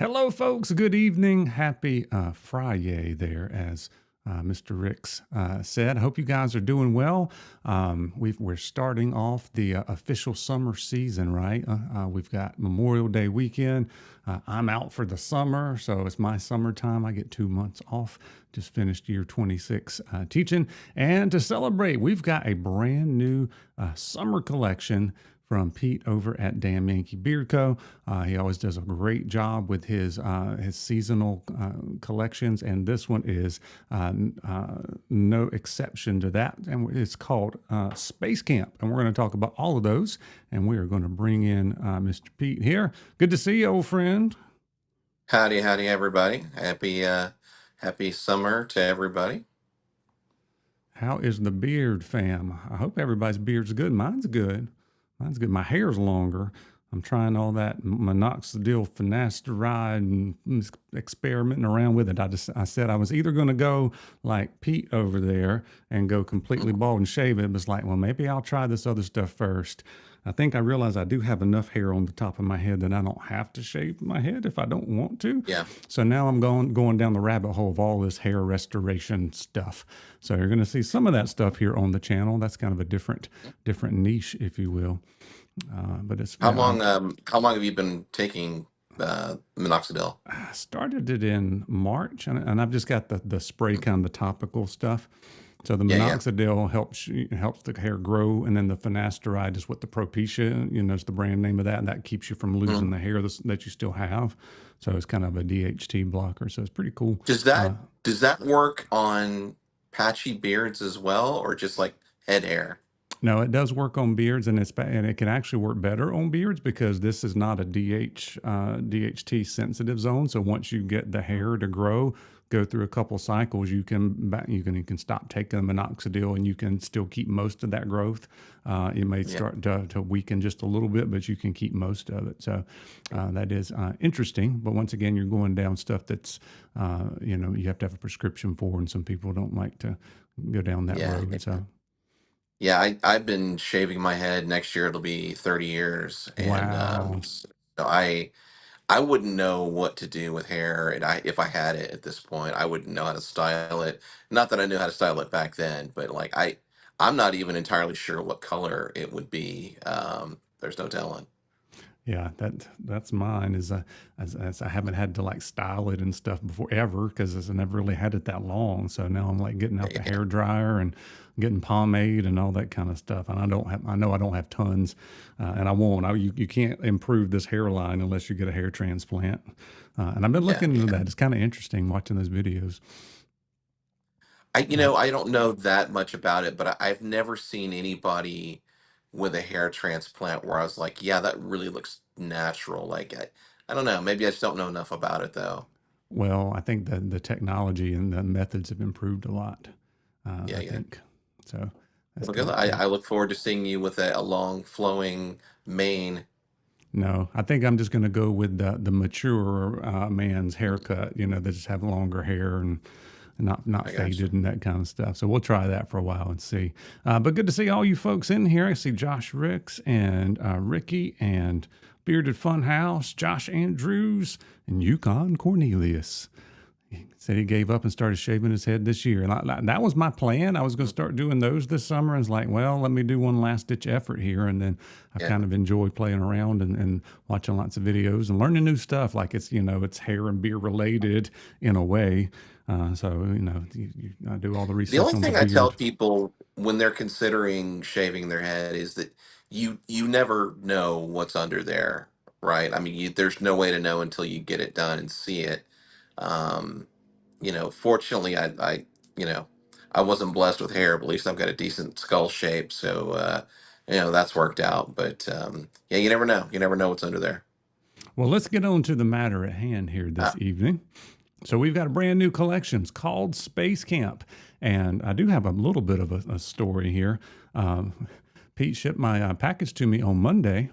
Hello, folks. Good evening. Happy Friday there, as Mr. Ricks said. I hope you guys are doing well. We're starting off the official summer season, right? We've got Memorial Day weekend. I'm out for the summer, so it's my summertime. I get 2 months off. Just finished year 26 teaching. And to celebrate, we've got a brand new summer collection from Pete over at Damn Yankee Beard Co. He always does a great job with his seasonal collections, and this one is no exception to that. And it's called Space Camp, and we're going to talk about all of those. And we are going to bring in Mr. Pete here. Good to see you, old friend. Howdy, howdy, everybody. Happy summer to everybody. How is the beard fam? I hope everybody's beard's good. Mine's good. Mine's good. My hair's longer. I'm trying all that minoxidil finasteride and experimenting around with it. I said I was either going to go like Pete over there and go completely bald and shave it. It was like, well, maybe I'll try this other stuff first. I think I realized I do have enough hair on the top of my head that I don't have to shave my head if I don't want to. Yeah. So now I'm going down the rabbit hole of all this hair restoration stuff. So you're going to see some of that stuff here on the channel. That's kind of a different niche, if you will. But it's How long have you been taking minoxidil? I started it in March, and I've just got the spray kind of the topical stuff. So the Yeah, yeah. minoxidil helps the hair grow, and then the finasteride is what the Propecia, is the brand name of that, and that keeps you from losing Mhm. the hair that you still have. So it's kind of a DHT blocker. So it's pretty cool. Does that work on patchy beards as well, or just like head hair? No, it does work on beards, and it can actually work better on beards because this is not a DHT sensitive zone. So once you get the hair to go through a couple cycles, you can stop taking the minoxidil, and you can still keep most of that growth. It may Yeah, start to weaken just a little bit, but you can keep most of it. So that is interesting. But once again, you're going down stuff that's you have to have a prescription for, and some people don't like to go down that yeah, road. yeah. So Yeah, I've been shaving my head. Next year it'll be 30 years, and wow. so I wouldn't know what to do with hair, and if I had it at this point, I wouldn't know how to style it. Not that I knew how to style it back then, but like I'm not even entirely sure what color it would be. There's no telling. Yeah, that's mine. As I haven't had to like style it and stuff before ever because I never really had it that long. So now I'm like getting out the Yeah, hair dryer and getting pomade and all that kind of stuff. And I know I don't have tons, and I won't. You can't improve this hairline unless you get a hair transplant. And I've been yeah, looking into yeah. that. It's kind of interesting watching those videos. I don't know that much about it, but I've never seen anybody with a hair transplant where I was like, yeah, that really looks natural. Like I don't know. Maybe I just don't know enough about it though. Well, I think that the technology and the methods have improved a lot. Yeah, I yeah. think so. That's Well, good. kind of I, cool. I look forward to seeing you with a long flowing mane. No, I think I'm just going to go with the mature man's haircut. They just have longer hair and not I got you. faded and that kind of stuff. So we'll try that for a while and see. But good to see all you folks in here. I see Josh Ricks and Ricky and Bearded Funhouse, Josh Andrews, and Yukon Cornelius. He said he gave up and started shaving his head this year. And that was my plan. I was going to start doing those this summer. I was like, well, let me do one last ditch effort here. And then I Yeah. kind of enjoy playing around and watching lots of videos and learning new stuff. Like it's hair and beer related in a way. I do all the The research only on the thing I tell beard. people when they're considering shaving their head is that you never know what's under there, right? I mean, there's no way to know until you get it done and see it. Um, Fortunately, you know, I wasn't blessed with hair, but at least I've got a decent skull shape, so that's worked out. But yeah, you never know. You never know what's under there. Well, let's get on to the matter at hand here this Ah, evening. So we've got a brand new collection. It's called Space Camp. And I do have a little bit of a story here. Um, Pete shipped my package to me on Monday.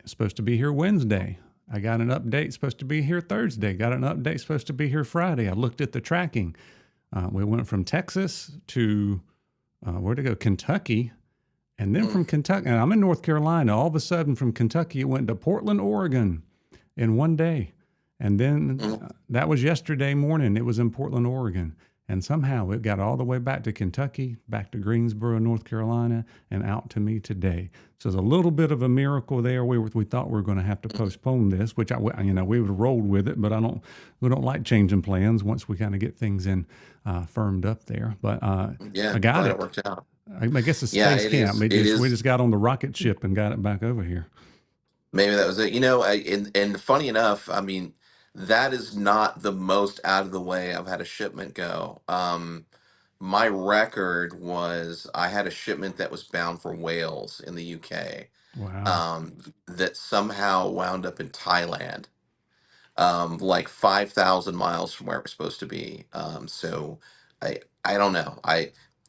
It's supposed to be here Wednesday. I got an update, supposed to be here Thursday. Got an update, supposed to be here Friday. I looked at the tracking. We went from Texas to, where'd it go? Kentucky. And then mm, from Kentucky, and I'm in North Carolina. All of a sudden from Kentucky, it went to Portland, Oregon in one day. And then Mhm. that was yesterday morning. It was in Portland, Oregon. And somehow it got all the way back to Kentucky, back to Greensboro, North Carolina, and out to me today. So there's a little bit of a miracle there. We thought we were going to have to postpone this, which we would have rolled with it, but we don't like changing plans once we kind of get things in firmed up there. But Yeah, I got glad it it. worked out. I guess the Yeah, space it camp. is. It We is. just got on the rocket ship and got it back over here. Maybe that was it. And funny enough, I mean, that is not the most out of the way I've had a shipment go. My record was I had a shipment that was bound for Wales in the UK, Wow. that somehow wound up in Thailand, like 5,000 miles from where it was supposed to be. So I don't know.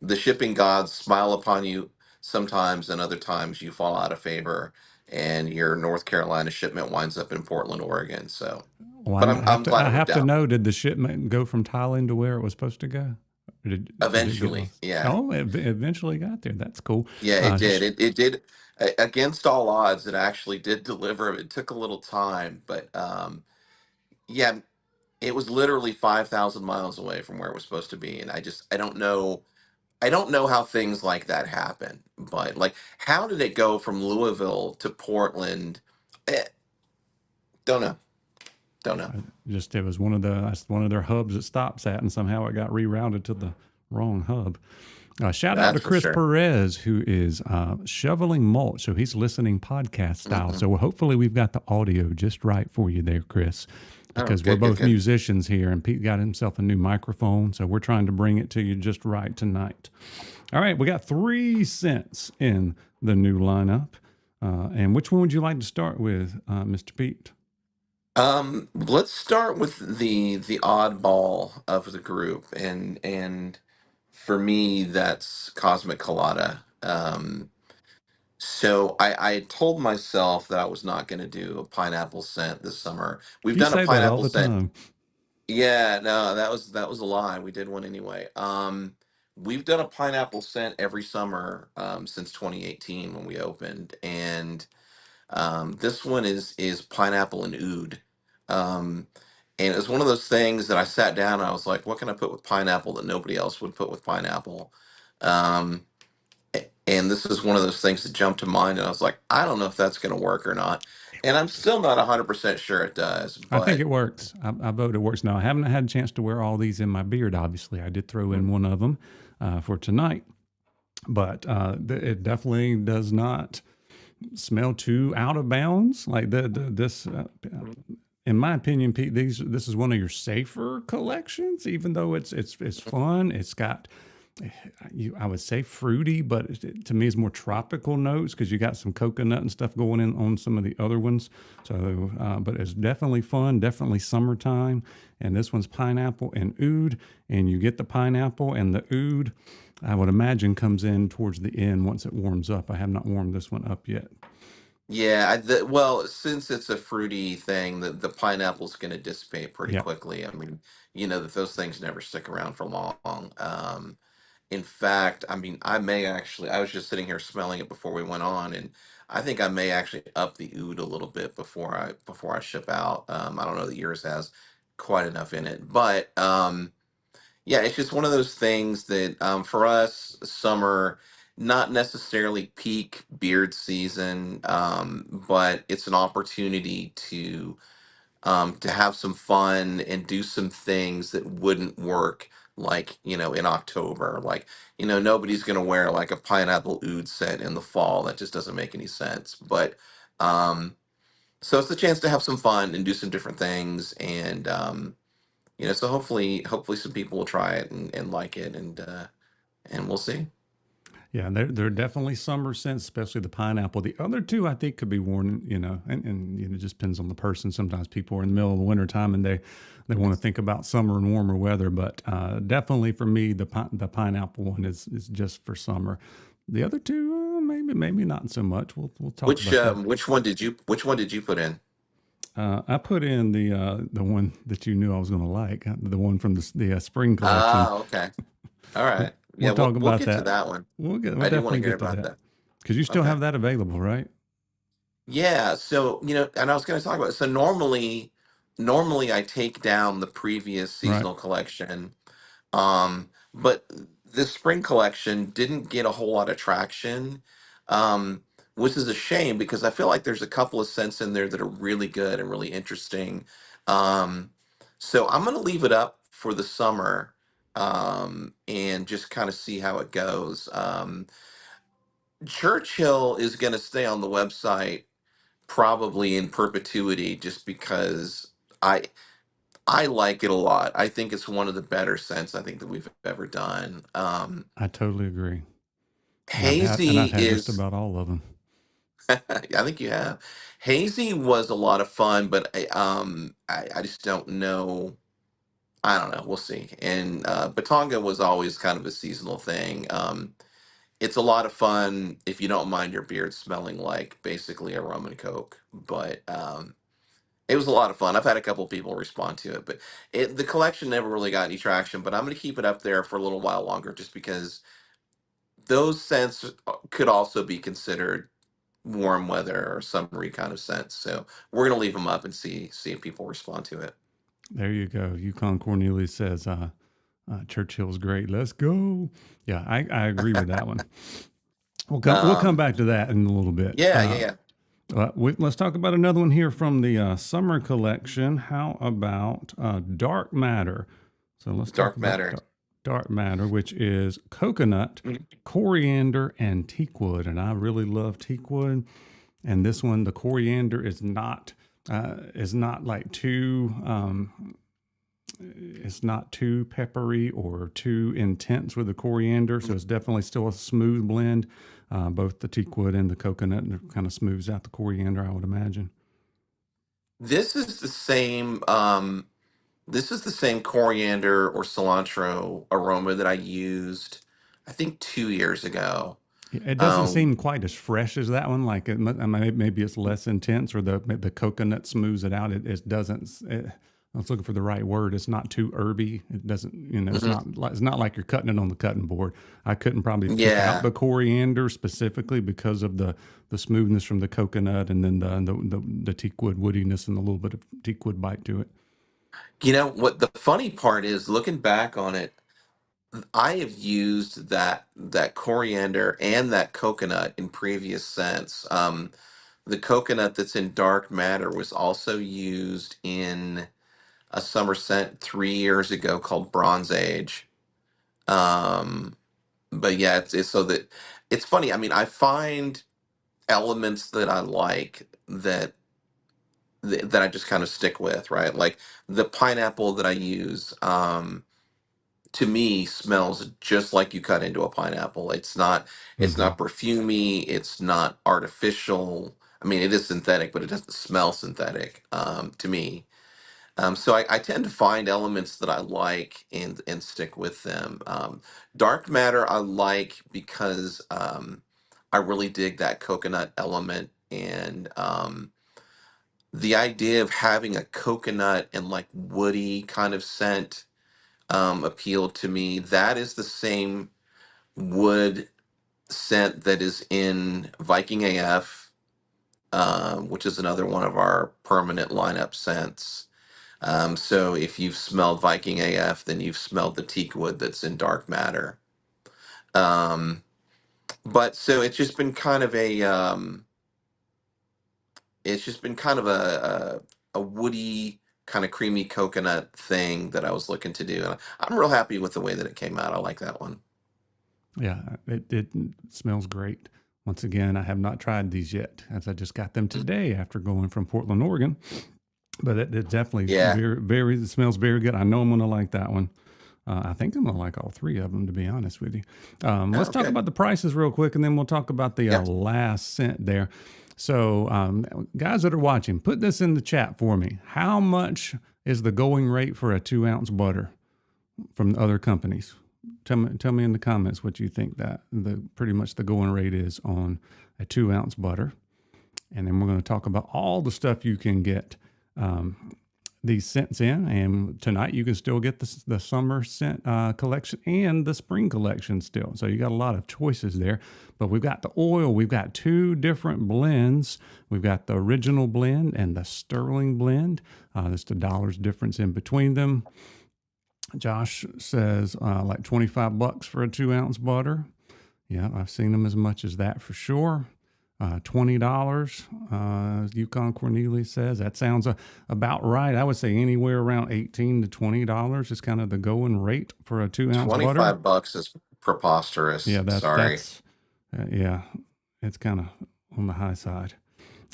The shipping gods smile upon you sometimes, and other times you fall out of favor, and your North Carolina shipment winds up in Portland, Oregon. So, Well, but I I'm glad I it worked have to out. know. Did the shipment go from Thailand to where it was supposed to go? Or did it get Eventually, lost? yeah, Oh, it eventually got there. That's cool. yeah, it Sh- did. It did. Against all odds, it actually did deliver. It took a little time, but yeah, it was literally 5,000 miles away from where it was supposed to be, and I don't know. I don't know how things like that happen, but like, how did it go from Louisville to Portland? Eh, don't know. Don't know. just it was that's one of their hubs it stops at, and somehow it got rerouted to the wrong hub. Shout out to That's for Chris sure. Perez, who is shoveling mulch. So he's listening podcast style. Hmm. So hopefully we've got the audio just right for you there, Chris, Oh, because we're good, good, both good. musicians here, and Pete got himself a new microphone. So we're trying to bring it to you just right tonight. All right, we got 3 cents in the new lineup. And which one would you like to start with, Mr. Pete? Let's start with the oddball of the group, and for me, that's Cosmic Colada. So I told myself that I was not going to do a pineapple scent this summer. We've You done a say that all pineapple the scent. time. Yeah, no, that was a lie. We did one anyway. We've done a pineapple scent every summer, since 2018 when we opened, and this one is pineapple and oud. Um, and it was one of those things that I sat down and I was like, what can I put with pineapple that nobody else would put with pineapple? Um, and this is one of those things that jumped to mind, and I was like, I don't know if that's going to work or not. It And I'm works. still not 100% sure it does, I think it but works. I vote it works. Now, I haven't had a chance to wear all these in my beard, obviously. I did throw in mm, one of them for tonight, but it definitely does not smell too out of bounds. Like this, in my opinion, Pete, this is one of your safer collections, even though it's fun. It's got I would say fruity, but to me, it's more tropical notes because you got some coconut and stuff going in on some of the other ones. So, but it's definitely fun, definitely summertime. And this one's pineapple and oud, and you get the pineapple and the oud. I would imagine comes in towards the end once it warms up. I have not warmed this one up yet. yeah, well, since it's a fruity thing, the pineapple's going to dissipate pretty Yeah, quickly. I mean, that those things never stick around for long. In fact, I mean, I was just sitting here smelling it before we went on, and I think I may actually up the oud a little bit before I ship out. I don't know that yours has quite enough in it, but yeah, it's just one of those things that, for us, summer, not necessarily peak beard season, but it's an opportunity to have some fun and do some things that wouldn't work, like, in October. Like, nobody's gonna wear like a pineapple oud set in the fall. That just doesn't make any sense. But so it's a chance to have some fun and do some different things, and so hopefully some people will try it and like it, and we'll see. yeah, they're definitely summer scents, especially the pineapple. The other two, I think, could be worn, and it just depends on the person. Sometimes people are in the middle of the winter time and they want to think about summer and warmer weather. But definitely for me, the pineapple one is just for summer. The other two, maybe not so much. We'll talk Which about that. um which one did you put in? I put in the one that you knew I was going to like, the one from the spring collection. Ah, okay. All right. We'll Yeah, we'll talk we'll about get to that. that one. We'll I do want to definitely hear get to about that that. because you still Okay. have that available, right? Yeah, so, and I was going to talk about, so normally, normally I take down the previous Right. seasonal collection. But the spring collection didn't get a whole lot of traction, um, which is a shame because I feel like there's a couple of scents in there that are really good and really interesting. Um, so I'm gonna leave it up for the summer, and just kind of see how it goes. Churchill is gonna stay on the website probably in perpetuity just because I I like it a lot. I think it's one of the better scents I think that we've ever done. I totally agree. And Hazy I've had just is, about all of them. I think you have. Hazy was a lot of fun, but I just don't know. I don't know. We'll see. And Batonga was always kind of a seasonal thing. It's a lot of fun if you don't mind your beard smelling like basically a rum and coke. But it was a lot of fun. I've had a couple people respond to it, but the collection never really got any traction. But I'm going to keep it up there for a little while longer, just because those scents could also be considered warm weather or summery kind of scents. So we're going to leave them up and see if people respond to it. There you go. Yukon Cornelius says, Churchill's great. Let's go. Yeah, I agree with that one. We'll come Um, back to that in a little bit. yeah, yeah, yeah. Let's talk about another one here from the summer collection. How about Dark Matter? So let's talk Dark about matter. Dark Matter, which is coconut, Mhm. coriander, and teakwood. And I really love teakwood. And this one, the coriander is not like too it's not too peppery or too intense with the coriander, so it's definitely still a smooth blend. Both the teakwood and the coconut kind of smooths out the coriander, I would imagine. This is the same. This is the same coriander or cilantro aroma that I used, I think, 2 years ago. It doesn't Um, seem quite as fresh as that one. Like maybe it's less intense, or the coconut smooths it out. It doesn't. I was looking for the right word. It's not too herby. It doesn't. mhm. It's not like you're cutting it on the cutting board. I couldn't probably pick out Yeah. the coriander specifically because of the smoothness from the coconut, and then the teakwood woodiness and a little bit of teakwood bite to it. You know what the funny part is, looking back on it, I have used that coriander and that coconut in previous scents. The coconut that's in dark matter was also used in a summer scent 3 years ago called Bronze Age. Um, but yeah, it's so that it's funny. I mean, I find elements that I like that I just kind of stick with, right? Like the pineapple that I use. To me smells just like you cut into a pineapple. It's Mm-hmm. not perfumey, it's not artificial. I mean, it is synthetic, but it doesn't smell synthetic to me. So I tend to find elements that I like and stick with them. Dark matter I like because I really dig that coconut element and the idea of having a coconut and like woody kind of scent appealed to me. That is the same wood scent that is in Viking AF, which is another one of our permanent lineup scents. So if you've smelled Viking AF, then you've smelled the teak wood that's in Dark Matter. Um, but so it's just been kind of a woody, kind of creamy coconut thing that I was looking to do. And I'm real happy with the way that it came out. I like that one. Yeah, it smells great. Once again, I have not tried these yet, as I just got them today after going from Portland, Oregon. But it definitely Yeah. it smells very good. I know I'm going to like that one. I think I'm going to like all three of them, to be honest with you. Let's Oh, talk good. about the prices real quick, and then we'll talk about the Yeah. last scent there. So, guys that are watching, put this in the chat for me. How much is the going rate for a 2 ounce butter from other companies? Tell me in the comments what you think that the pretty much the going rate is on a 2 ounce butter, and then we're going to talk about all the stuff you can get. Um, these scents in, and tonight you can still get the summer scent collection and the spring collection still. So you got a lot of choices there. But we've got the oil. We've got two different blends. We've got the original blend and the sterling blend. There's the dollars difference in between them. Josh says like 25 bucks for a 2 ounce butter. Yeah, I've seen them as much as that for sure. $20. Yukon Cornelius says that sounds about right. I would say anywhere around $18 to $20 is kind of the going rate for a 2 ounce butter. 25 bucks is preposterous. Yeah, Sorry. yeah, it's kind of on the high side.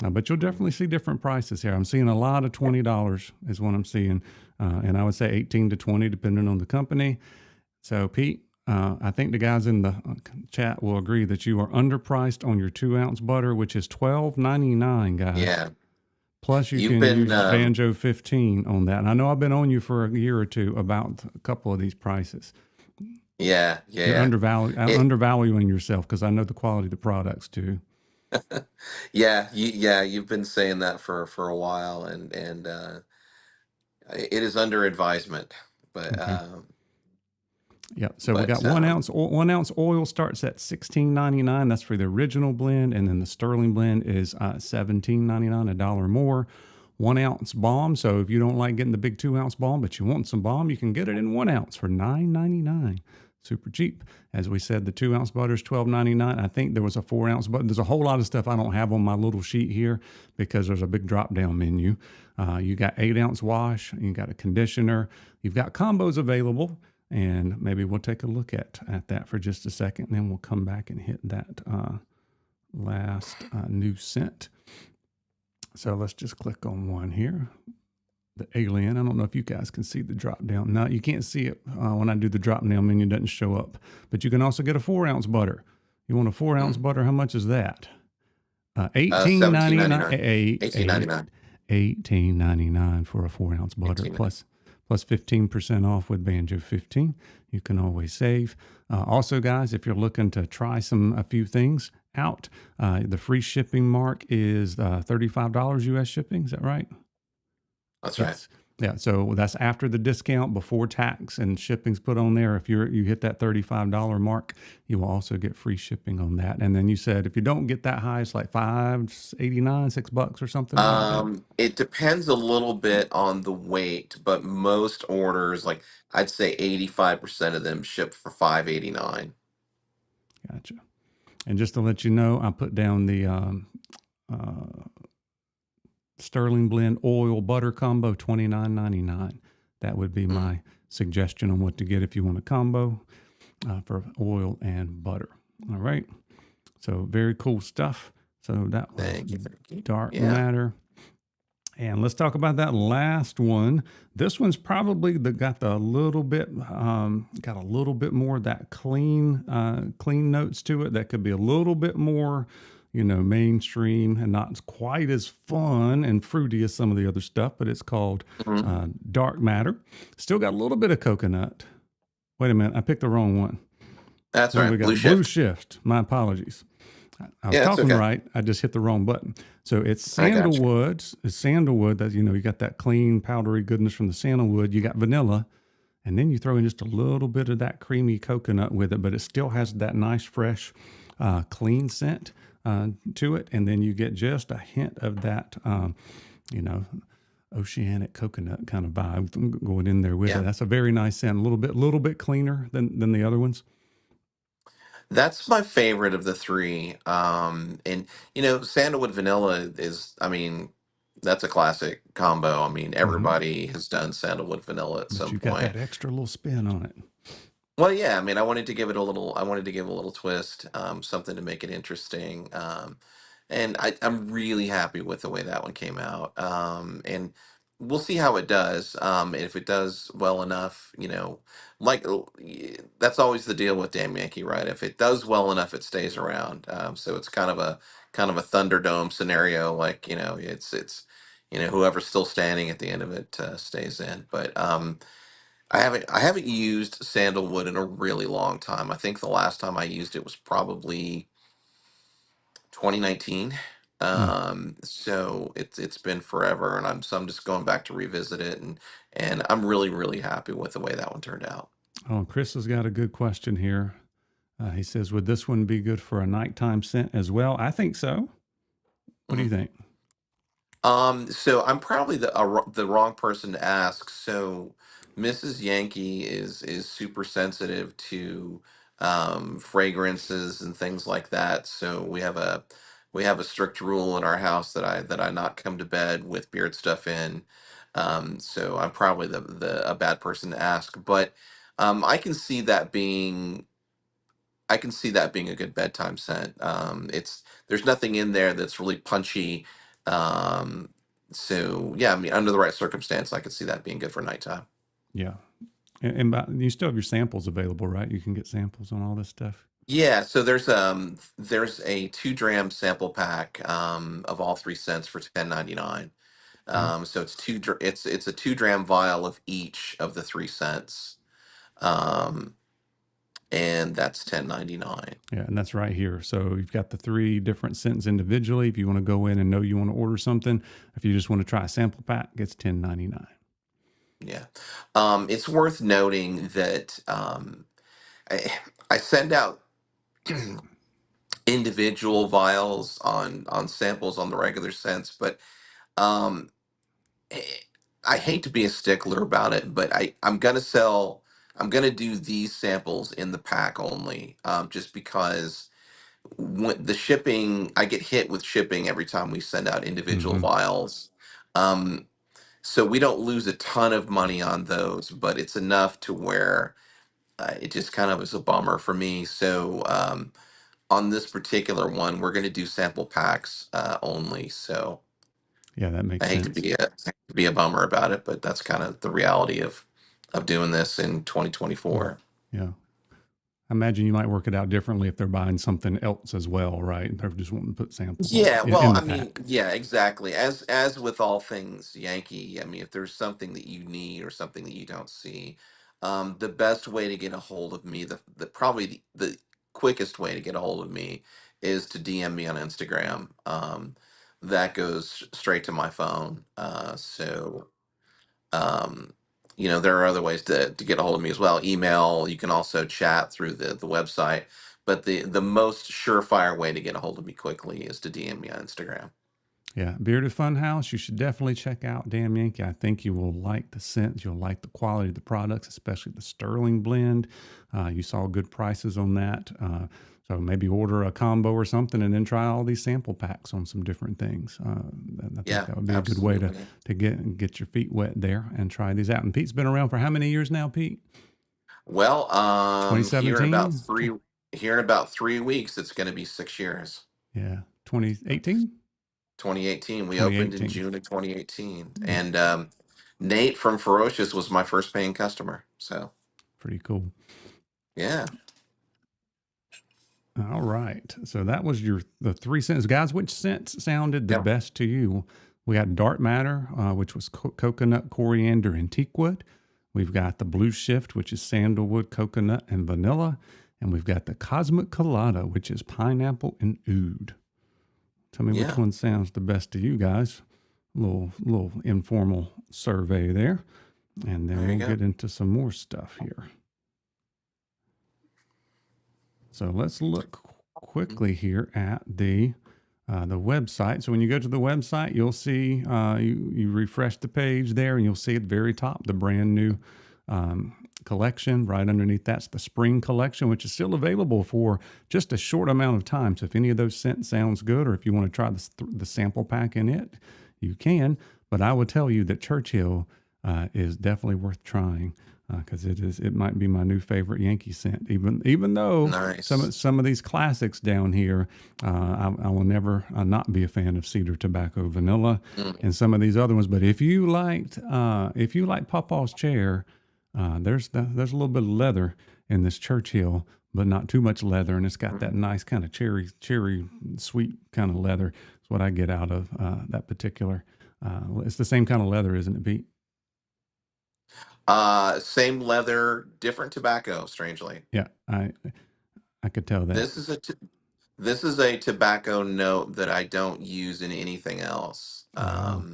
But you'll definitely see different prices here. I'm seeing a lot of $20 is what I'm seeing, and I would say 18 to 20 depending on the company. So Pete, I think the guys in the chat will agree that you are underpriced on your 2 ounce butter, which is $12.99, guys. Yeah. Plus, you You've can been, use Banjo 15 on that. And I know I've been on you for a year or two about a couple of these prices. yeah, yeah, You're yeah. It, undervaluing yourself because I know the quality of the products too. yeah, you've been saying that for a while, and it is under advisement, but Okay. um, Yeah. So we got but 1 ounce. 1 ounce oil starts at $16.99. That's for the original blend, and then the sterling blend is $17.99, $1 more. 1 ounce balm. So if you don't like getting the big 2 ounce balm, but you want some balm, you can get it in 1 ounce for $9.99. Super cheap. As we said, the 2 ounce butter is $12.99. I think there was a 4 ounce, but there's a whole lot of stuff I don't have on my little sheet here because there's a big drop down menu. You got 8 ounce wash, you got a conditioner, you've got combos available. And maybe we'll take a look at that for just a second, and then we'll come back and hit that last new scent. So let's just click on one here. The Alien. I don't know if you guys can see the drop down. No, you can't see it when I do the drop down menu. It doesn't show up. But you can also get a 4 ounce butter. You want a 4 ounce butter? How much is that? 17.99, $18.99. 18.99, $18.99 for a 4 ounce butter 18. plus 15% off with Banjo 15. You can always save. Also, guys, if you're looking to try a few things out, the free shipping mark is $35 US shipping. Is that right? That's right. Yes. Yeah. So that's after the discount, before tax and shipping's put on there. If you hit that $35 mark, you will also get free shipping on that. And then you said if you don't get that high, it's like $5.89, $6 or something like that. It depends a little bit on the weight, but most orders, like I'd say 85% of them ship for 5.89. Gotcha. And just to let you know, I put down the uh, Sterling Blend oil butter combo, $29.99. That would be Mm, my suggestion on what to get if you want a combo for oil and butter. All right. So very cool stuff. So that was thank you, thank you. Dark Yeah. Matter. And let's talk about that last one. This one's probably got a little bit more of that clean notes to it. That could be a little bit more, mainstream and not quite as fun and fruity as some of the other stuff. But it's called Mhm. Dark Matter. Still got a little bit of coconut. Wait a minute, I picked the wrong one. That's What do we right. Blue got? Blue shift. Shift. My apologies. I was Yeah, that's talking okay. right. I just hit the wrong button. So it's I got you. sandalwood. It's sandalwood that, you got that clean, powdery goodness from the sandalwood. You got vanilla, and then you throw in just a little bit of that creamy coconut with it, but it still has that nice, fresh, clean scent to it. And then you get just a hint of that, you know, oceanic coconut kind of vibe going in there with it. Yeah. That's a very nice scent. A little bit cleaner than the other ones. That's my favorite of the three. And sandalwood vanilla is, I mean, that's a classic combo. I mean, Hmm. everybody has done sandalwood vanilla at But some you got point. that extra little spin on it. Well, yeah, I mean, I wanted to give a little twist, something to make it interesting. And I'm really happy with the way that one came out. And we'll see how it does. If it does well enough, like that's always the deal with Damn Yankee, right? If it does well enough, it stays around. So it's kind of a Thunderdome scenario. Like, it's whoever's still standing at the end of it stays in. But I haven't used sandalwood in a really long time. I think the last time I used it was probably 2019. Mm. So it's been forever, and I'm just going back to revisit it, and I'm really happy with the way that one turned out. Oh, Chris has got a good question here. He says, would this one be good for a nighttime scent as well? I think so. What do you Mhm. think? So I'm probably the wrong person to ask. So Mrs. Yankee is super sensitive to fragrances and things like that. So we have a strict rule in our house that I not come to bed with beard stuff in. So I'm probably the a bad person to ask, but I can see that being a good bedtime scent. It's There's nothing in there that's really punchy. Um, so yeah, I mean, under the right circumstance, I could see that being good for nighttime. Yeah. You still have your samples available, right? You can get samples on all this stuff. Yeah, so there's a 2 dram sample pack of all 3 scents for 10.99. Okay. So it's a 2 dram vial of each of the 3 scents, um, and that's 10.99. Yeah, and that's right here. So you've got the three different scents individually. If you want to go in and know you want to order something, if you just want to try a sample pack, it's $10.99. Yeah, it's worth noting that I, I send out individual vials on samples on the regular sense, but um, eh, I hate to be a stickler about it, but I'm gonna do these samples in the pack only, just because when the shipping, I get hit with shipping every time we send out individual Mm-hmm. vials. Um, so we don't lose a ton of money on those, but it's enough to where it just kind of is a bummer for me. So on this particular one, we're going to do sample packs only. So Yeah, that I makes hate to sense. be a bummer about it, but that's kind of the reality of doing this in Yeah. 2024. Yeah. I imagine you might work it out differently if they're buying something else as well, right? They're just wanting to put samples on Yeah, in well, the I mean, pack. yeah, exactly. As with all things Yankee, I mean, if there's something that you need or something that you don't see, the best way to get a hold of me, the probably the quickest way to get a hold of me is to DM me on Instagram. That goes straight to my phone. Um, there are other ways to get a hold of me as well. Email. You can also chat through the website. But the most surefire way to get a hold of me quickly is to DM me on Instagram. Yeah, Bearded Funhouse, you should definitely check out Damn Yankee. I think you will like the scents. You'll like the quality of the products, especially the Sterling blend. You saw good prices on that. So maybe order a combo or something and then try all these sample packs on some different things. And I think Yeah, that would be a good way to, absolutely. to get your feet wet there and try these out. And Pete's been around for how many years now, Pete? Well, $2017? here in about 3 weeks, it's going to be 6 years. Yeah, 2018? 2018. We opened in 2018. June of 2018, Yeah, and Nate from Ferocious was my first paying customer. So pretty cool. yeah, All right. So that was the three scents, guys. Which scent sounded the yeah, best to you? We got Dark Matter, which was coconut, coriander, and teakwood. We've got the Blue Shift, which is sandalwood, coconut, and vanilla. And we've got the Cosmic Colada, which is pineapple and oud. Tell me which yeah. one sounds the best to you guys. Little informal survey there, and then There you we'll go. get into some more stuff here. So let's look quickly here at the website. So when you go to the website, you'll see you refresh the page there, and you'll see at the very top the brand new collection. Right underneath that's the spring collection, which is still available for just a short amount of time. So if any of those scents sounds good, or if you want to try the sample pack in it, you can. But I would tell you that Churchill is definitely worth trying because it might be my new favorite Yankee scent. Even though Nice. some of these classics down here, I will never not be a fan of Cedar Tobacco Vanilla Mm, and some of these other ones. But if you like Pawpaw's Chair, there's a little bit of leather in this Churchill, but not too much leather, and it's got that mhm. nice kind of cherry sweet kind of leather. It's what I get out of that particular. It's the same kind of leather, isn't it, Pete? Same leather, different tobacco. Strangely, Yeah, I could tell that. this is a t- This is a tobacco note that I don't use in anything else. Wow.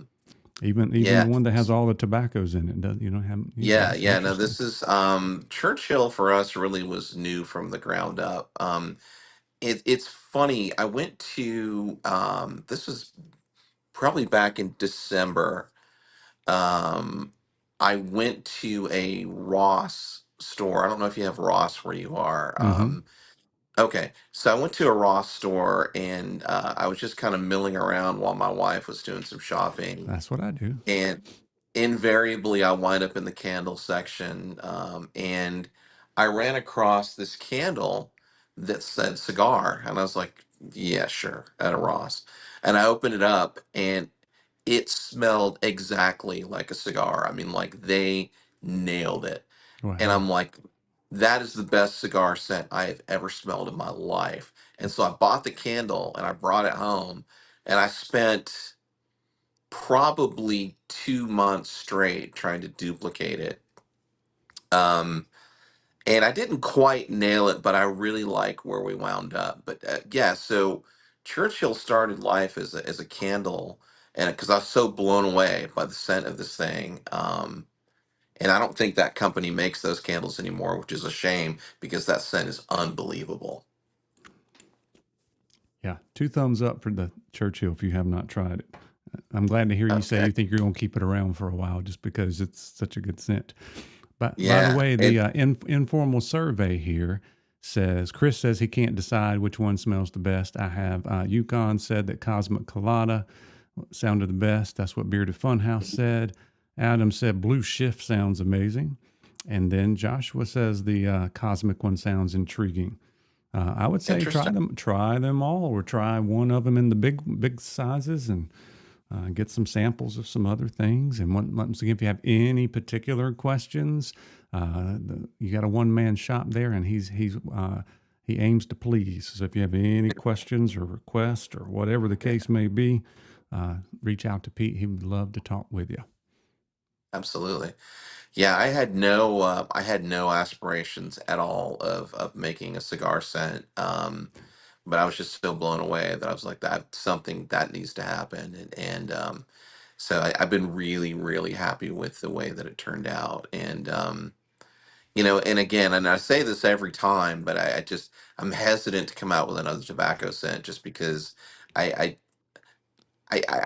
Even the Yeah, one that has all the tobaccos in it, does you don't have that's yeah. No, interesting. this is Churchill for us really was new from the ground up. It's funny. I went to this was probably back in December. Um, I went to a Ross store. I don't know if you have Ross where you are. Mhm. Okay, so I went to a Ross store and I was just kind of milling around while my wife was doing some shopping, That's what I do. and invariably I wind up in the candle section, and I ran across this candle that said cigar, and I was like, "Yeah, sure," at a Ross, and I opened it up, and it smelled exactly like a cigar. I mean, like they nailed it. And Wow. I'm like, that is the best cigar scent I have ever smelled in my life. And so I bought the candle and I brought it home and I spent probably 2 months straight trying to duplicate it. Um, and I didn't quite nail it, but I really like where we wound up. But yeah, so Churchill started life as a candle, and because I was so blown away by the scent of this thing. And I don't think that company makes those candles anymore, which is a shame because that scent is unbelievable. Yeah, 2 thumbs up for the Churchill if you have not tried it. I'm glad to hear you say Okay. you think you're gonna keep it around for a while just because it's such a good scent. But by the Yeah. way, the And informal survey here says Chris says he can't decide which one smells the best. I have Yukon said that Cosmic Colada sounded the best. That's what Bearded Funhouse said. Adam said Blue Shift sounds amazing. And then Joshua says the Cosmic one sounds intriguing. I would say interesting. try them all, or try one of them in the big sizes, and get some samples of some other things. And once again, if you have any particular questions, you got a one man shop there, and he aims to please. So if you have any questions or requests or whatever the Yeah, case may be, reach out to Pete. He would love to talk with you. absolutely. Yeah, I had no aspirations at all of making a cigar scent. But I was just so blown away that I was like, that's something that needs to happen. And so I've been really, really happy with the way that it turned out. And and again, and I say this every time, but I just I'm hesitant to come out with another tobacco scent just because I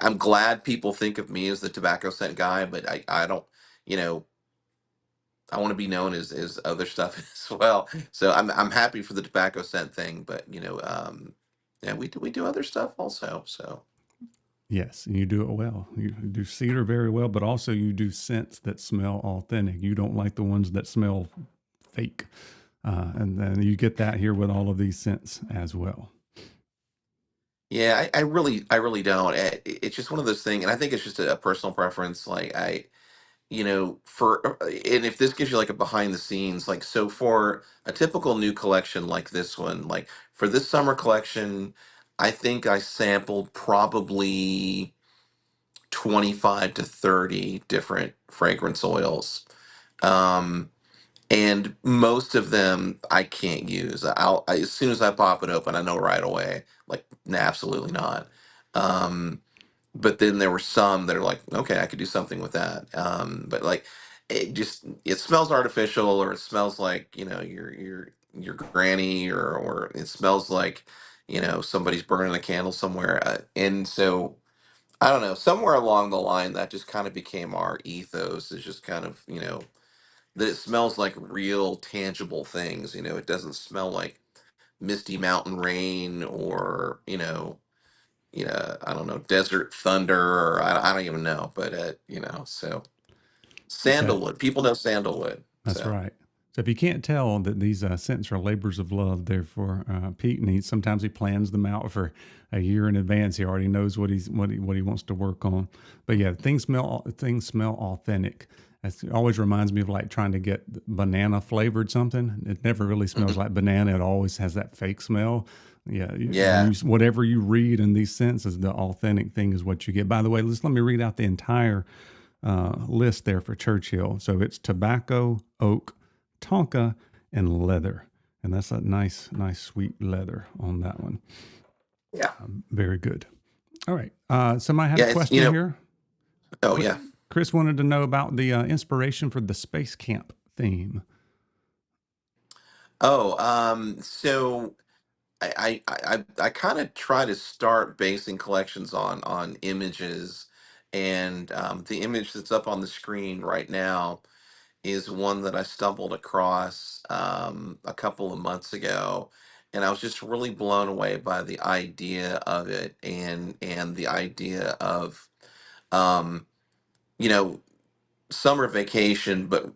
I'm glad people think of me as the tobacco scent guy, but I don't, you know, I want to be known as other stuff as well. So I'm happy for the tobacco scent thing, but yeah, we do other stuff also. So Yes, and you do it well. You do cedar very well, but also you do scents that smell authentic. You don't like the ones that smell fake. And then you get that here with all of these scents as well. yeah, I really don't. It's just one of those things, and I think it's just a personal preference. Like and if this gives you like a behind the scenes, like so for a typical new collection like this one, like for this summer collection, I think I sampled probably 25 to 30 different fragrance oils. Um, and most of them I can't use. As soon as I pop it open, I know right away, like, nah, absolutely not. Um, but then there were some that are like, okay, I could do something with that. But like, it smells artificial, or it smells like your granny, or it smells like somebody's burning a candle somewhere. And so I don't know, somewhere along the line that just kind of became our ethos, is just kind of that it smells like real tangible things. It doesn't smell like misty mountain rain, or yeah, I don't know, desert thunder, or I don't even know, but so Okay. sandalwood. People know sandalwood. That's So right. So if you can't tell that these scents are labors of love, therefore Pete, and sometimes he plans them out for a year in advance. He already knows what he wants to work on. But yeah, things smell authentic. It always reminds me of like trying to get banana flavored something. It never really smells mhm. like banana. It always has that fake smell. Yeah, when Yeah. whatever you read in these scents is the authentic thing is what you get. By the way, let me read out the entire list there for Churchill. So it's tobacco, oak, tonka, and leather. and that's a nice sweet leather on that one. Yeah. Very good. All right. Somebody had a Yeah, it's question here. oh yeah. Chris wanted to know about the inspiration for the space camp theme. Oh, so I kind of try to start basing collections on images, and the image that's up on the screen right now is one that I stumbled across a couple of months ago, and I was just really blown away by the idea of it, and the idea of um, you know summer vacation, but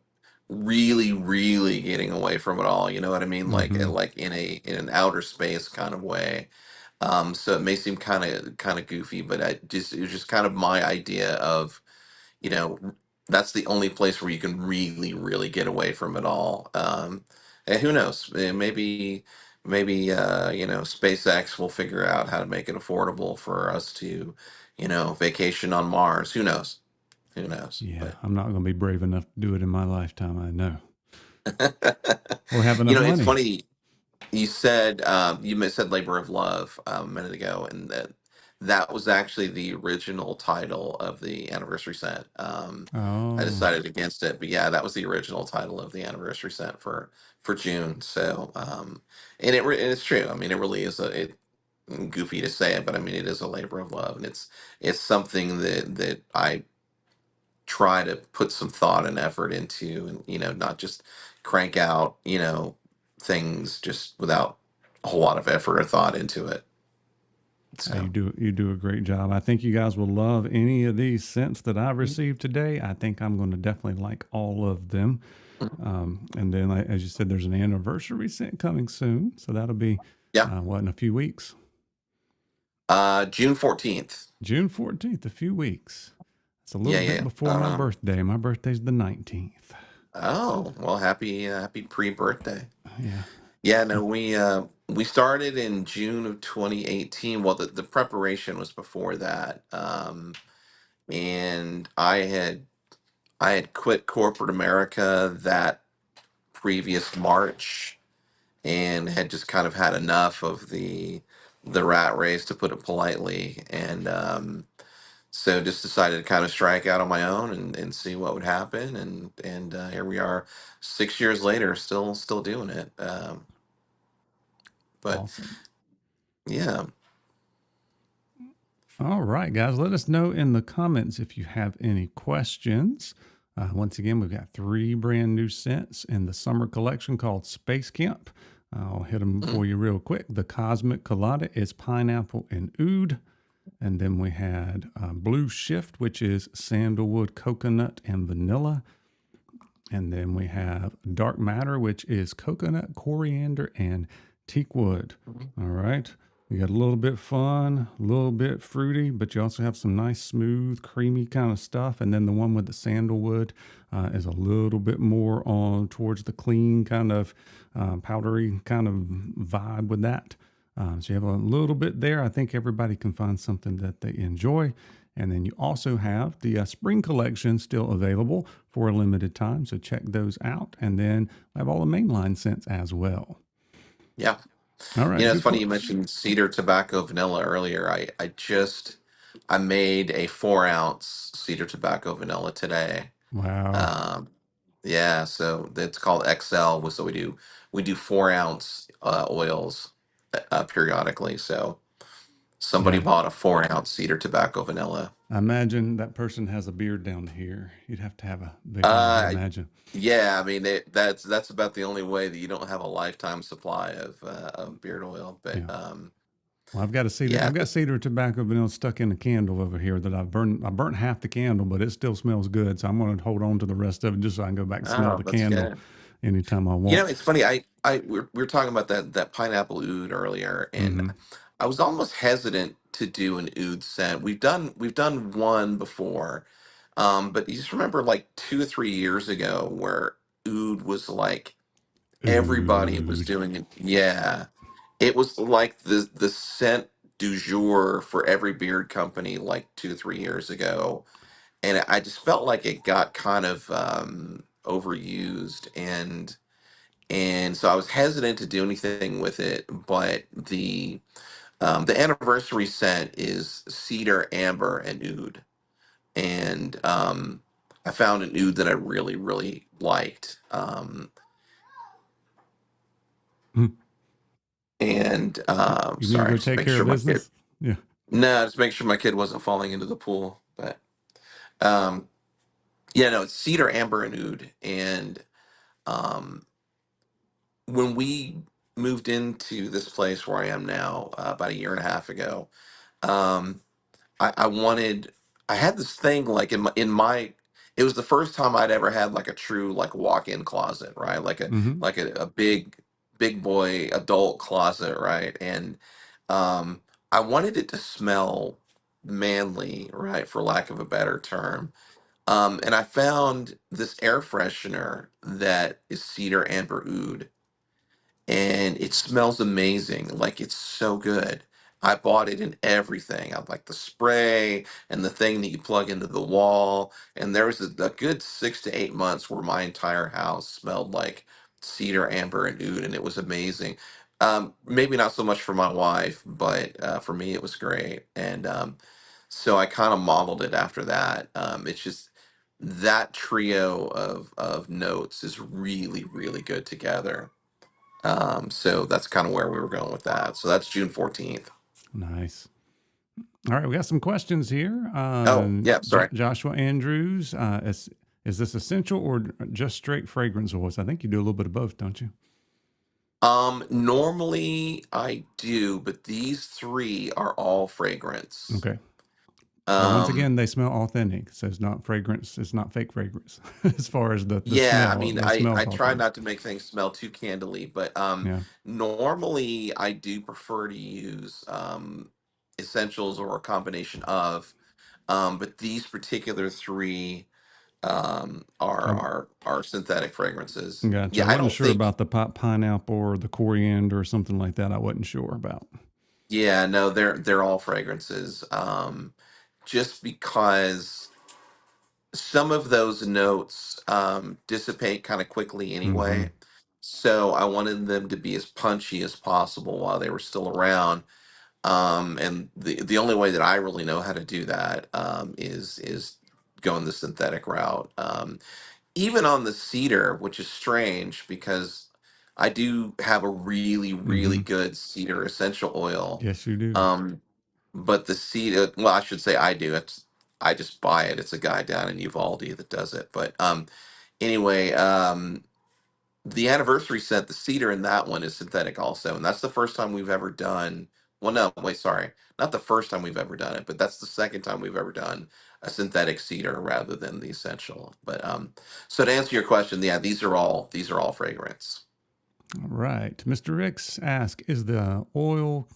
really, really getting away from it all. You know what I mean? Mm-hmm. Like in an outer space kind of way. So it may seem kind of goofy, but it was just kind of my idea of you know that's the only place where you can really, really get away from it all. And who knows? Maybe SpaceX will figure out how to make it affordable for us to vacation on Mars. Who knows? Who knows? Yeah, But I'm not going to be brave enough to do it in my lifetime. I know, or have enough It's money. funny. You said "Labor of Love" a minute ago, and that was actually the original title of the anniversary set. I Oh, decided against it, but yeah, that was the original title of the anniversary set for June. So, and it's true. I mean, it really is goofy to say it, but I mean, it is a labor of love, and it's something that I try to put some thought and effort into, and not just crank out things just without a whole lot of effort or thought into it. So you do a great job. I think you guys will love any of these scents that I've received today. I think I'm going to definitely like all of them. And then, as you said, there's an anniversary scent coming soon, so that'll be yeah, what, in a few weeks. June 14th. June 14th, a few weeks. It's a little Yeah, bit yeah, before yeah. my birthday. My birthday's the 19th. Oh, well, happy pre-birthday. Yeah. Yeah, no, we started in June of 2018. Well, the preparation was before that. And I had quit corporate America that previous March, and had just kind of had enough of the rat race, to put it politely, and so just decided to kind of strike out on my own, and see what would happen, and here we are, 6 years later, still doing it. But Awesome. yeah, All right, guys, let us know in the comments if you have any questions. Once again, we've got 3 brand new scents in the summer collection called Space Camp. I'll hit them mm, for you real quick. The Cosmic Colada is pineapple and oud. And then we had Blue Shift, which is sandalwood, coconut, and vanilla. And then we have Dark Matter, which is coconut, coriander, and teak wood. mm, All right. We got a little bit fun, a little bit fruity, but you also have some nice, smooth, creamy kind of stuff. And then the one with the sandalwood is a little bit more on towards the clean kind of powdery kind of vibe with that. So you have a little bit there. I think everybody can find something that they enjoy. And then you also have the spring collection still available for a limited time. So check those out. And then I have all the mainline scents as well. yeah. All right, It's good funny you folks. mentioned cedar tobacco vanilla earlier. I made a 4 ounce cedar tobacco vanilla today. Wow. Um, yeah, so it's called XL. So we do 4 ounce oils periodically. So somebody Yeah. bought a 4 ounce cedar tobacco vanilla. I imagine that person has a beard down here. You'd have to have a big one, I would Uh, imagine. yeah, I mean that's about the only way that you don't have a lifetime supply of beard oil. But Yeah. Well, I've yeah, got cedar tobacco vanilla stuck in a candle over here that I burnt half the candle, but it still smells good. So I'm going to hold on to the rest of it just so I can go back and smell oh, the that's candle good. anytime I want. It's funny. We were talking about that pineapple oud earlier, and Mm-hmm. I was almost hesitant to do an oud scent. We've done one before, but you just remember like 2 or 3 years ago where oud was like everybody was Oud. doing it. Yeah, it was like the scent du jour for every beard company like 2 or 3 years ago, and I just felt like it got kind of overused, And so I was hesitant to do anything with it, but the anniversary scent is cedar, amber, and oud, and I found an oud that I really really liked, Mhm. and You need to sorry, go just take make care sure of my kid. business. Yeah. No, just make sure my kid wasn't falling into the pool, but um, yeah, no, it's cedar, amber, and oud, and um, when we moved into this place where I am now about a year and a half ago. Um, I wanted I had this thing like in my it was the first time I'd ever had like a true like walk-in closet, right? Hmm. A big boy adult closet, right? And um I wanted it to smell manly, right, for lack of a better term. And I found this air freshener that is cedar amber oud, and it smells amazing. Like, it's so good. I bought it in everything. I like the spray and the thing that you plug into the wall. And there was a good 6 to 8 months where my entire house smelled like cedar, amber, and oud, and it was amazing. Maybe not so much for my wife, but for me, it was great. And so I kind of modeled it after that. It's just that trio of notes is really, really good together. So that's kind of where we were going with that. So that's June 14th. Nice. All right, we got some questions here. Oh, yeah, sorry. Joshua Andrews, is this essential or just straight fragrance oils? I think you do a little bit of both, don't you? Normally I do, but these three are all fragrance. Okay. Now, once Um, again, they smell authentic. So it's not fragrance. It's not fake fragrance as far as the yeah, I smell. mean, It I smells try authentic. not to make things smell too candily, but Yeah. normally I do prefer to use essentials or a combination of. But these particular three I are synthetic fragrances. gotcha. I Yeah, I wasn't don't sure think. about the pineapple or the coriander or something like that. I wasn't sure about. Yeah, no, they're all fragrances. Just because some of those notes dissipate kind of quickly Hmm. anyway. So I wanted them to be as punchy as possible while they were still around. And the only way that I really know how to do that is going the synthetic route. Even on the cedar, which is strange because I do have a really, really Hmm. good cedar essential oil. Yes, you do. Um, but the cedar, well, I should say I do. I just buy it. It's a guy down in Uvalde that does it. But anyway, the anniversary scent, the cedar in that one is synthetic also, and that's the first time we've ever done. Well, no, wait, sorry, not the first time we've ever done it, but that's the second time we've ever done a synthetic cedar rather than the essential. But so to answer your question, yeah, these are all fragrance. All right. Mr. Ricks asks, is the oil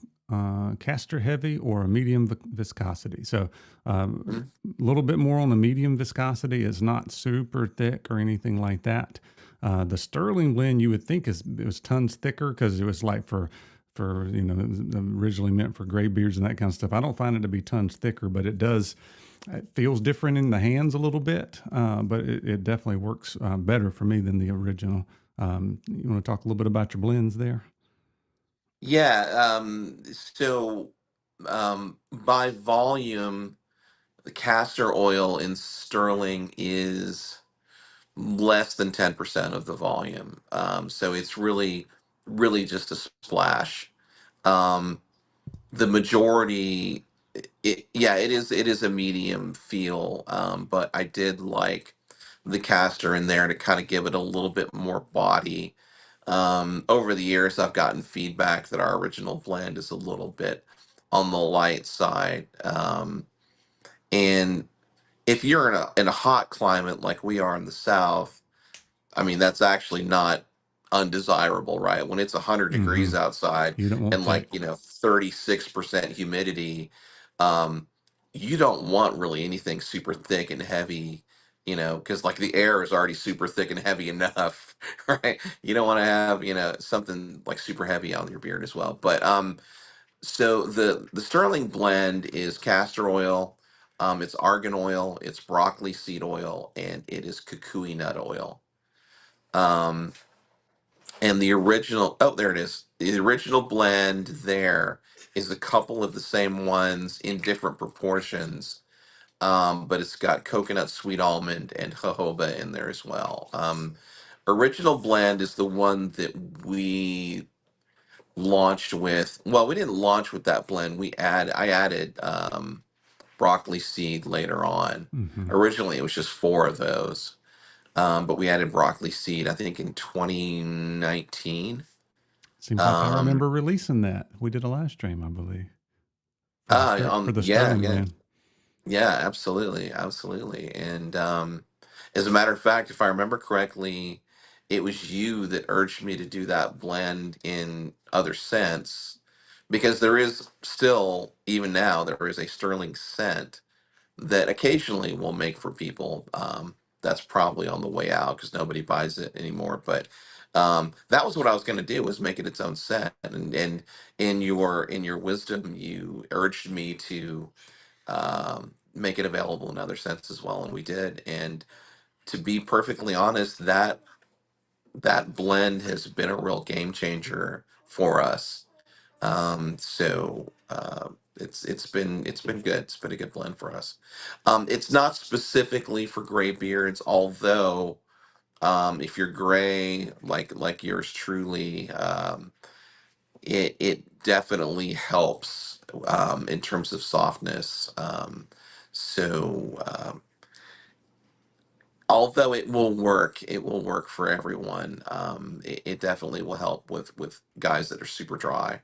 castor heavy or a medium viscosity? So Mhm. a little bit more on the medium viscosity. It's not super thick or anything like that. The sterling blend you would think it was tons thicker because it was like for it was originally meant for gray beards and that kind of stuff. I don't find it to be tons thicker, but it does. It feels different in the hands a little bit, but it definitely works better for me than the original. You want to talk a little bit about your blends there? Yeah. So by volume, the castor oil in sterling is less than 10% of the volume. So it's really, really just a splash. Um, the majority, yeah, it is a medium feel, but I did like the caster in there to kind of give it a little bit more body. Over the years, I've gotten feedback that our original blend is a little bit on the light side. And if you're in a hot climate like we are in the South, I mean, that's actually not undesirable, right? When it's 100 Mm-hmm. degrees outside You don't want and thick. 36% humidity, um, you don't want really anything super thick and heavy, because like the air is already super thick and heavy enough, right? You don't want to have, something like super heavy on your beard as well. But so the Sterling blend is castor oil, it's argan oil, it's broccoli seed oil, and it is kukui nut oil. Um, And the original, oh, there it is. The original blend there is a couple of the same ones in different proportions, but it's got coconut, sweet almond, and jojoba in there as well. Original blend is the one that we launched with. Well, we didn't launch with that blend. I added broccoli seed later on. Hmm. Originally, it was just four of those, but we added broccoli seed, I think, in 2019. Seems like I Um, remember releasing that. We did a live stream, I believe, for the for the yeah, Sterling yeah, blend. yeah, absolutely, absolutely. And as a matter of fact, if I remember correctly, it was you that urged me to do that blend in other scents, because there is still, even now, there is a sterling scent that occasionally we'll make for people. That's probably on the way out because nobody buys it anymore. But that was what I was going to do, was make it its own set. And in your wisdom, you urged me to make it available in other scents as well, and we did. And to be perfectly honest, that blend has been a real game changer for us. It's been good. It's been a good blend for us. It's not specifically for gray beards, although if you're gray like yours truly, it definitely helps in terms of softness. So although it will work for everyone. It definitely will help with guys that are super dry,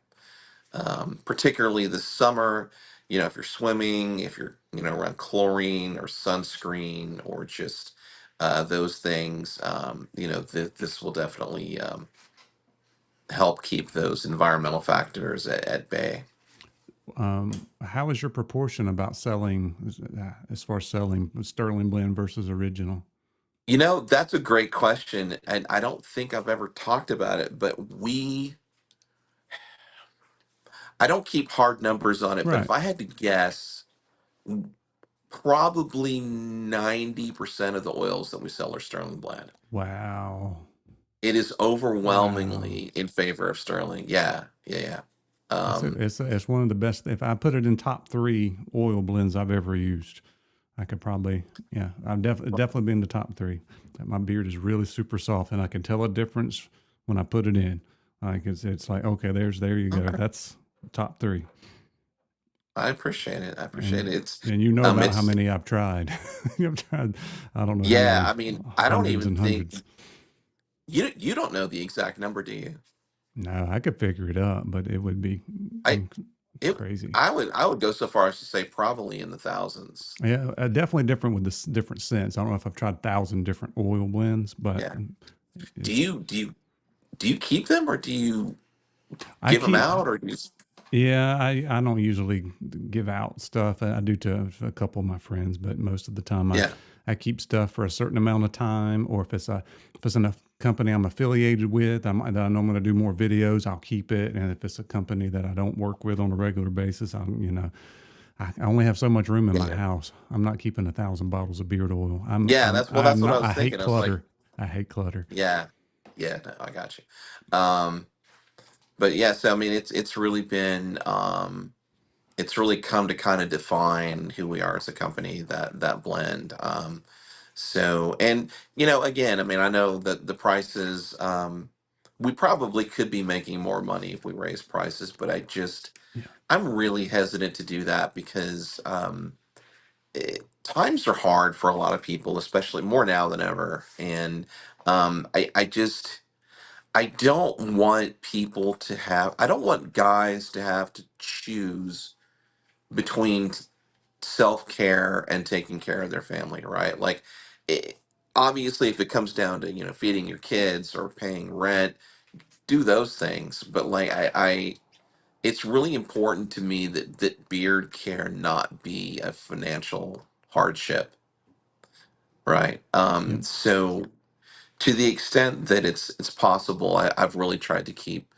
particularly this summer. You know, if you're swimming, if you're, around chlorine or sunscreen or just those things, this will definitely help keep those environmental factors at bay. How is your proportion about selling, as far as selling Sterling blend versus original? You know, that's a great question, and I don't think I've ever talked about it, but I don't keep hard numbers on it, but Right. if I had to guess, probably 90% of the oils that we sell are Sterling blend. Wow. It is Wow. overwhelmingly in favor of Sterling. Yeah, yeah, yeah. Um, It's one of the best. If I put it in top three oil blends I've ever used, I could probably, yeah, I've definitely been in the top three. My beard is really super soft, and I can tell a difference when I put it in. Like it's like, okay, there you go. okay. That's top three. I appreciate it. I appreciate And it. you know about how It's many I've tried. I've tried, I don't know how yeah. many, I mean, I don't hundreds even and think hundreds. you don't know the exact number, do you? No, I could figure it up, but it would be I it crazy. I would go so far as to say probably in the thousands. Yeah, definitely different with this different scents. I don't know if I've tried 1,000 different oil blends, but Yeah. Do it's you do you do you keep them, or do you I give them keep. out, or do you? Yeah, I don't usually give out stuff. I do to a couple of my friends, but most of the time Yeah. I keep stuff for a certain amount of time, or if it's enough company I'm affiliated with, that I know I'm going to do more videos, I'll keep it. And if it's a company that I don't work with on a regular basis, I only have so much room in my Yeah. house. I'm not keeping 1,000 bottles of beard oil. Yeah, that's I'm what I not. was I hate thinking. I was like, clutter. I hate clutter. yeah, yeah, no, I got you. But yeah, so I mean, it's really come to kind of define who we are as a company. That blend. And again, I mean, I know that the prices. We probably could be making more money if we raise prices, but Yeah, I'm really hesitant to do that because times are hard for a lot of people, especially more now than ever. And I just I don't want people to have. I don't want guys to have to choose between self care and taking care of their family, right? Like, it, obviously, if it comes down to feeding your kids or paying rent, do those things. But like, it's really important to me that beard care not be a financial hardship, right? yep, So to the extent that it's possible, I've really tried to keep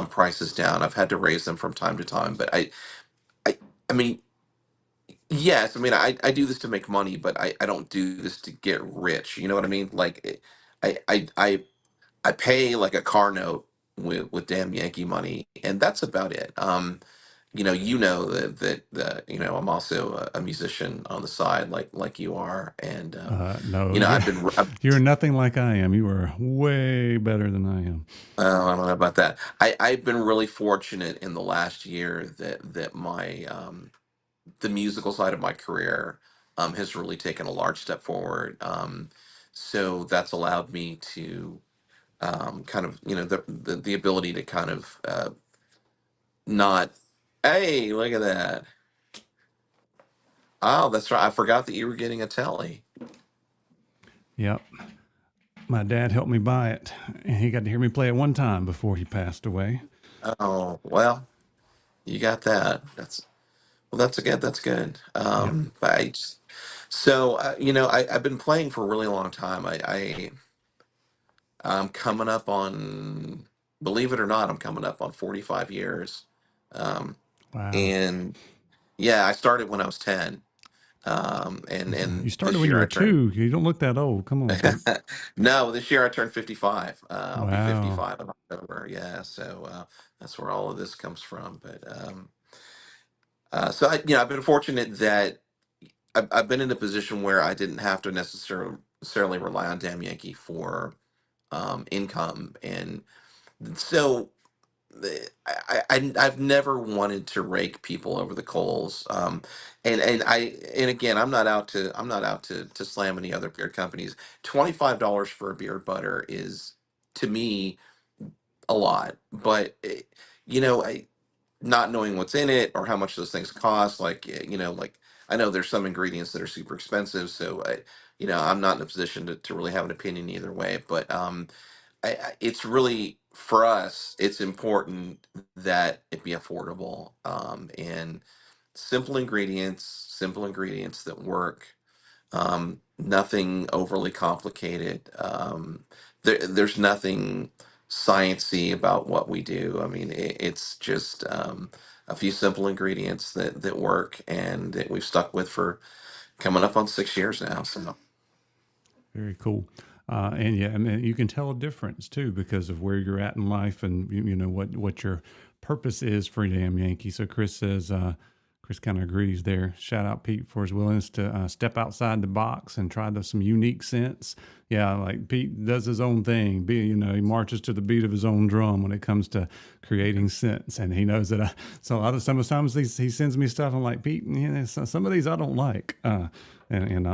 prices down. I've had to raise them from time to time, but I, I mean, yes, I mean, I do this to make money, but I don't do this to get rich. You know what I mean? Like, I I pay like a car note with damn Yankee money, and that's about it. That I'm also a musician on the side, like you are, and No, you're I've been. you're nothing like I am. You are way better than I am. I don't know about that. I've been really fortunate in the last year that my the musical side of my career has really taken a large step forward. So that's allowed me to kind of the ability to kind of not. Hey, look at that! Oh, that's right. I forgot that you were getting a telly. Yep. My dad helped me buy it, and he got to hear me play it one time before he passed away. Oh well, you got that. That's good. That's good. Yep. But I've been playing for a really long time. I'm coming up on, believe it or not, I'm coming up on 45 years. Um, Wow. and yeah, I started when I was 10. You And started this when you year were I turned. 2. You don't look that old. Come on, Pete. No, this year I turned 55. I'll be Wow. 55 in October. Yeah, so that's where all of this comes from. But I've been fortunate that I've been in a position where I didn't have to necessarily rely on Damn Yankee for income, and so I've never wanted to rake people over the coals. And again, I'm not out to slam any other beer companies. $25 for a beer butter is, to me, a lot, but not knowing what's in it or how much those things cost, like I know there's some ingredients that are super expensive, so I'm not in a position to really have an opinion either way. But it's really, for us, it's important that it be affordable, and simple ingredients that work. Nothing overly complicated. There's nothing sciency about what we do. I mean, it's just a few simple ingredients that work, and that we've stuck with for coming up on 6 years now. So Very cool. And yeah, I mean, you can tell a difference too because of where you're at in life and you know what your purpose is for Damn Yankee. So Chris says, Chris kind of agrees there. Shout out Pete for his willingness to step outside the box and try some unique scents. Yeah, like Pete does his own thing. He marches to the beat of his own drum when it comes to creating scents, and he knows that. So a lot of sometimes he sends me stuff. I'm like, Pete, some of these I don't like. I'll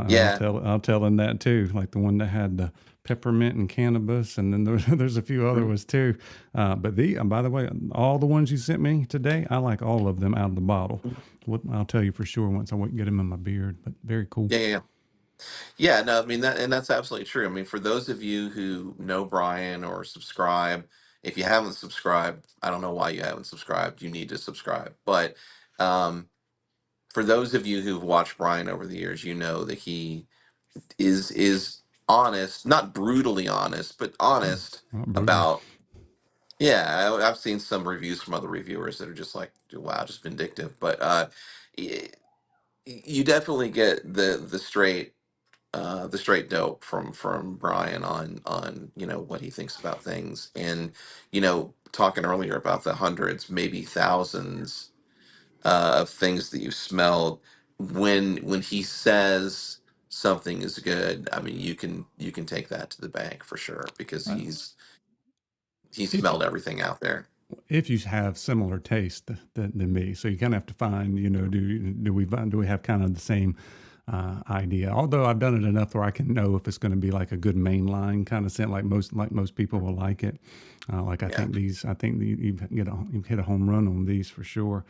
yeah, tell him that too, like the one that had the peppermint and cannabis, and then there's a few other ones too. But by the way, all the ones you sent me today, I like all of them out of the bottle. I'll tell you for sure once I get them in my beard. But very cool. yeah, yeah, yeah. Yeah, no, I mean that's absolutely true. I mean, for those of you who know Brian or subscribe, if you haven't subscribed, I don't know why you haven't subscribed. You need to subscribe. But um, for those of you who've watched Brian over the years, you know that he is honest, not brutally honest, but honest Not brutal. about. Yeah, I've seen some reviews from other reviewers that are just like, wow, just vindictive. But y- you definitely get the straight dope from Brian on what he thinks about things, and talking earlier about the hundreds, maybe thousands of things that you smelled. When he says something is good, I mean, you can take that to the bank for sure, because Uh, he's if smelled everything out there. if you have similar taste than me, so you kind of have to find, do we have kind of the same idea? Although I've done it enough where I can know if it's going to be like a good mainline kind of scent, like most people will like it. Like Yeah, I think you've hit a home run on these for sure.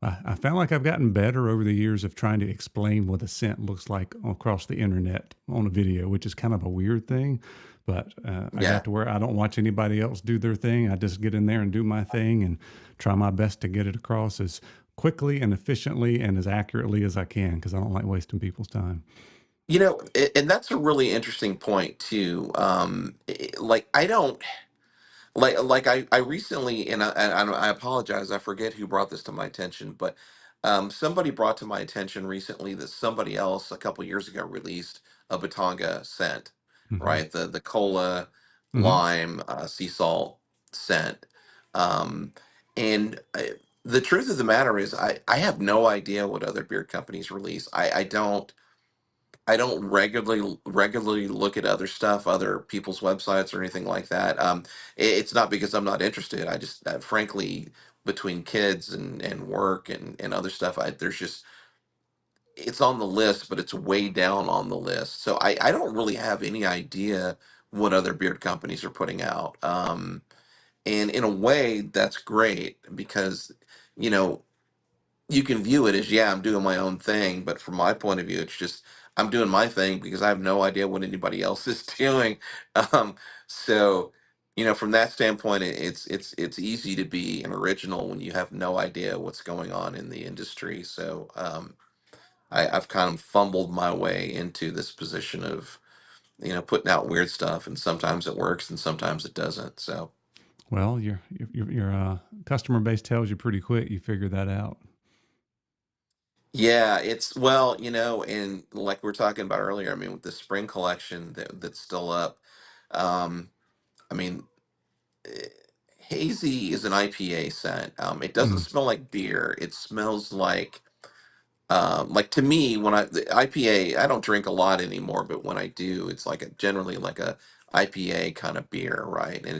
I found like I've gotten better over the years of trying to explain what a scent looks like across the internet on a video, which is kind of a weird thing. But I yeah. got to where I don't watch anybody else do their thing. I just get in there and do my thing and try my best to get it across as quickly and efficiently and as accurately as I can because I don't like wasting people's time. And that's a really interesting point too. Like, I don't. I recently, and I apologize, I forget who brought this to my attention, but somebody brought to my attention recently that somebody else a couple years ago released a Batanga scent, Hmm. right? The cola, Hmm. lime, sea salt scent. Um, and the truth of the matter is, I have no idea what other beer companies release. I don't regularly look at other stuff, other people's websites or anything like that. It's not because I'm not interested. I just, frankly, between kids and work and other stuff, there's just, it's on the list, but it's way down on the list. So I don't really have any idea what other beard companies are putting out. And in a way, that's great because, you know, you can view it as, yeah, I'm doing my own thing, but from my point of view, it's just I'm doing my thing because I have no idea what anybody else is doing. Um, so, from that standpoint, it's easy to be an original when you have no idea what's going on in the industry. So, I've kind of fumbled my way into this position of, putting out weird stuff, and sometimes it works and sometimes it doesn't. So. Well, your customer base tells you pretty quick. You figure that out. Yeah, it's well, and like we were talking about earlier, I mean, with the spring collection that's still up, um, I mean, eh, hazy is an IPA scent. It doesn't Mm. smell like beer. It smells like to me, when the IPA, I don't drink a lot anymore, but when I do, it's like generally like a IPA kind of beer, right? And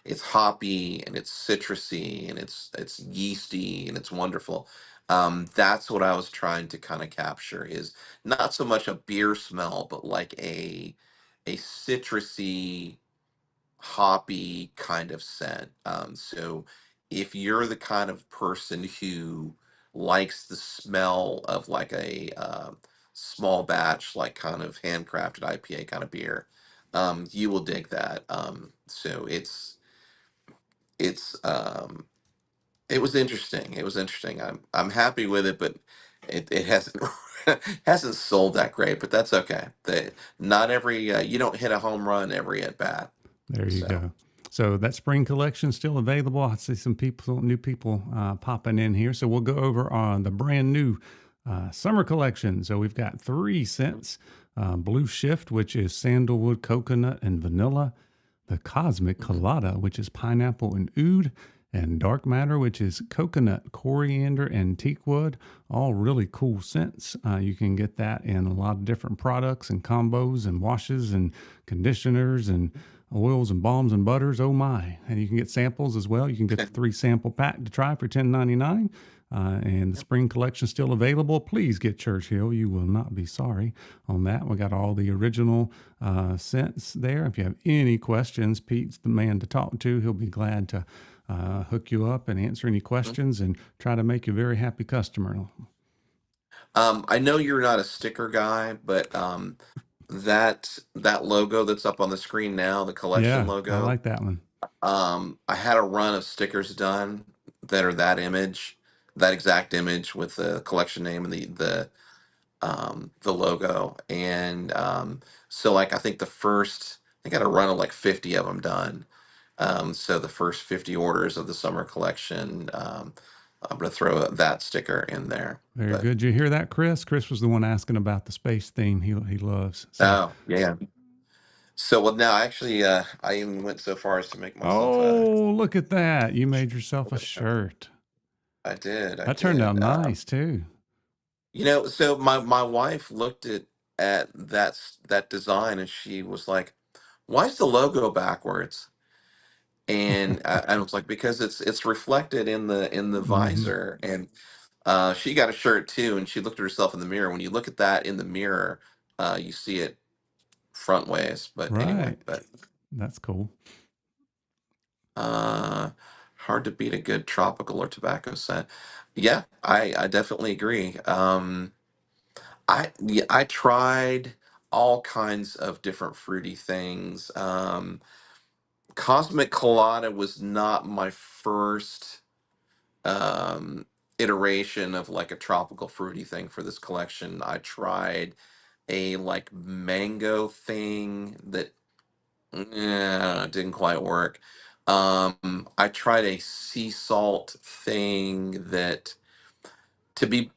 it's hoppy and it's citrusy and it's yeasty and it's wonderful. That's what I was trying to kind of capture, is not so much a beer smell, but like a citrusy, hoppy kind of scent. So if you're the kind of person who likes the smell of like a small batch, like kind of handcrafted IPA kind of beer, you will dig that. So it's it was interesting. It was interesting. I'm happy with it, but it hasn't hasn't sold that great. But that's okay. Not every you don't hit a home run every at bat. There you So. go. So that spring collection still available. I see some people, new people popping in here. So we'll go over on the brand new summer collection. So we've got 3 scents: Blue Shift, which is sandalwood, coconut, and vanilla; the Cosmic Mhm. Colada, which is pineapple and oud; and Dark Matter, which is coconut, coriander, and teakwood. All really cool scents. You can get that in a lot of different products and combos and washes and conditioners and oils and balms and butters. Oh my! And you can get samples as well. You can get the 3 sample pack to try for $10.99. And the spring collection still available. Please get Church Hill. You will not be sorry on that. We got all the original scents there. If you have any questions, Pete's the man to talk to. He'll be glad to hook you up and answer any questions and try to make you a very happy customer. I know you're not a sticker guy, but that logo that's up on the screen now, the collection Yeah, I logo, like that one. I had a run of stickers done that are that image, that exact image with the collection name and the logo. And so like I got a run of like 50 of them done. So the first 50 orders of the summer collection, I'm gonna throw that sticker in there. Very But good. Did you hear that, Chris? Chris was the one asking about the space theme he loves. So, oh yeah. So well now actually I even went so far as to make myself oh, look at that. You made yourself a a shirt. I That turned out did. nice too. So my wife looked at that design and she was like, "Why is the logo backwards?" And I was like, "Because it's reflected in the Hmm. visor." And she got a shirt too, and she looked at herself in the mirror. When you look at that in the mirror, you see it front ways. But anyway, Right. but That's cool. uh, hard to beat a good tropical or tobacco scent. Yeah, I definitely agree. Yeah, I tried all kinds of different fruity things. Cosmic Colada was not my first um, iteration of like a tropical fruity thing for this collection. I tried a like mango thing that didn't quite work. I tried a sea salt thing that, to be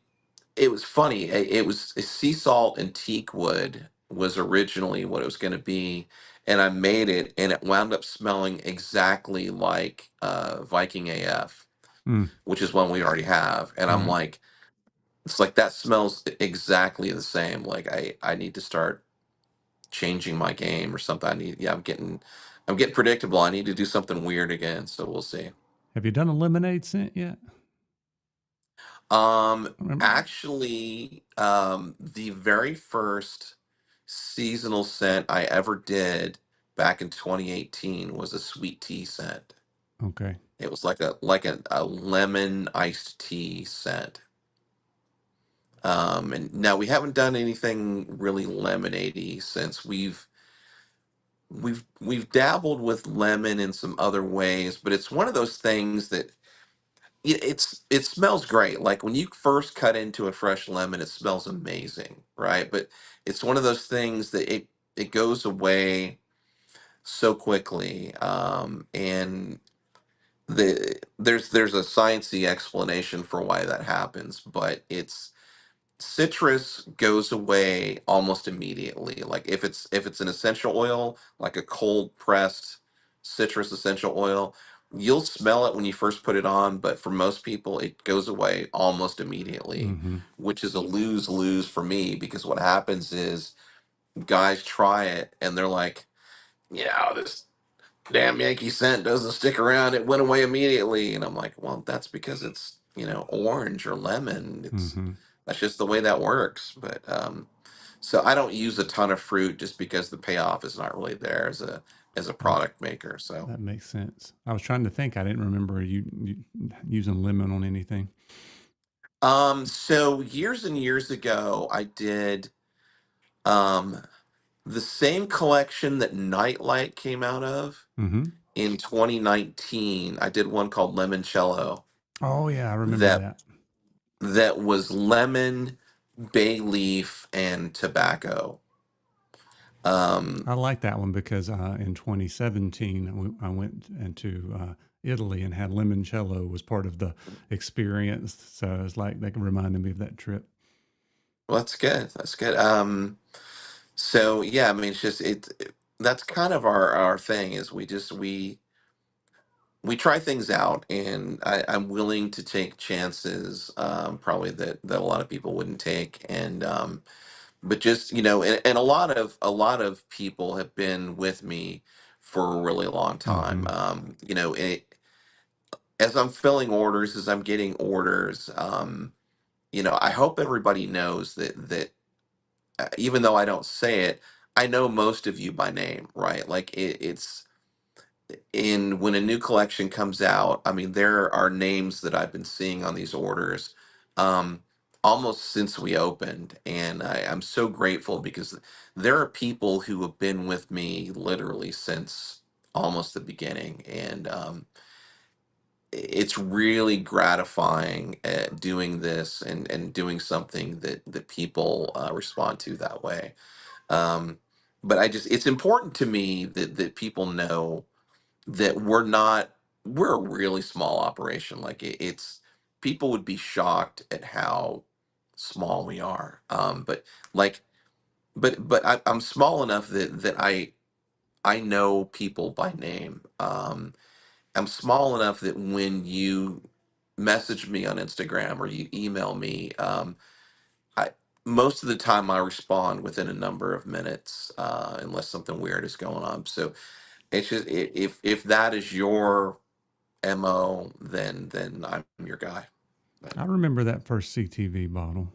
it was funny. It was sea salt and teak wood was originally what it was going to be, and I made it, and it wound up smelling exactly like Viking AF, Mm, which is one we already have. And I'm right. like, it's like that smells exactly the same. Like I need to start changing my game or something. I need, yeah, I'm getting predictable. I need to do something weird again. So we'll see. Have you done a lemonade scent yet? I remember. Actually, the very first seasonal scent I ever did back in 2018 was a sweet tea scent. Okay. It was like a lemon iced tea scent. And now we haven't done anything really lemonade-y since we've dabbled with lemon in some other ways, but it's one of those things that it smells great. Like when you first cut into a fresh lemon, it smells amazing, right? But it's one of those things that it goes away so quickly. And there's a sciencey explanation for why that happens, but it's citrus goes away almost immediately. Like if it's an essential oil, like a cold pressed citrus essential oil, you'll smell it when you first put it on, but for most people it goes away almost immediately, Mm-hmm. which is a lose-lose for me because what happens is guys try it and they're like, yeah, this damn Yankee scent doesn't stick around. It went away immediately. And I'm like, well, that's because it's, orange or lemon. Mm-hmm. That's just the way that works. But so I don't use a ton of fruit just because the payoff is not really there as a That product maker. So that makes sense. I was trying to think. I didn't remember you using lemon on anything. so years and years ago I did um the same collection that Nightlight came out of Mm-hmm. in 2019. I did one called Limoncello Oh yeah, I remember that that. that was lemon, bay leaf, and tobacco. Um, I like that one because in 2017 I went into Italy and had limoncello was part of the experience. So it's like that reminded me of that trip. well, that's good. That's good. So yeah, I mean, it's just that's kind of our thing is we try things out, and I'm willing to take chances, probably that a lot of people wouldn't take, and but just and a lot of people have been with me for a really long time. Mm-hmm. As I'm filling orders, as I'm getting orders, I hope everybody knows that even though I don't say it, I know most of you by name, right? Like it's in when a new collection comes out. I mean, there are names that I've been seeing on these orders, um, almost since we opened, and I'm so grateful because there are people who have been with me literally since almost the beginning, and it's really gratifying doing this and doing something that people respond to that way. Um, but it's important to me that people know that we're a really small operation. Like it's people would be shocked at how small we are. But like, but I'm small enough that I know people by name. I'm small enough that when you message me on Instagram or you email me, I most of the time I respond within a number of minutes, unless something weird is going on. So it's just if that is your mo, then I'm your guy. But I remember that first CTV bottle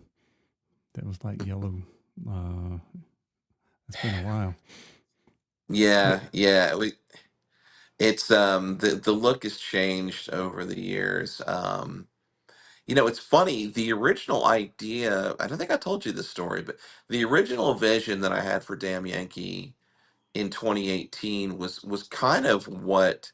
that was like yellow. Uh, it's been a while. But yeah, yeah, it's the look has changed over the years. It's funny. The original idea, I don't think I told you this story, but the original vision that I had for Damn Yankee in 2018 was kind of what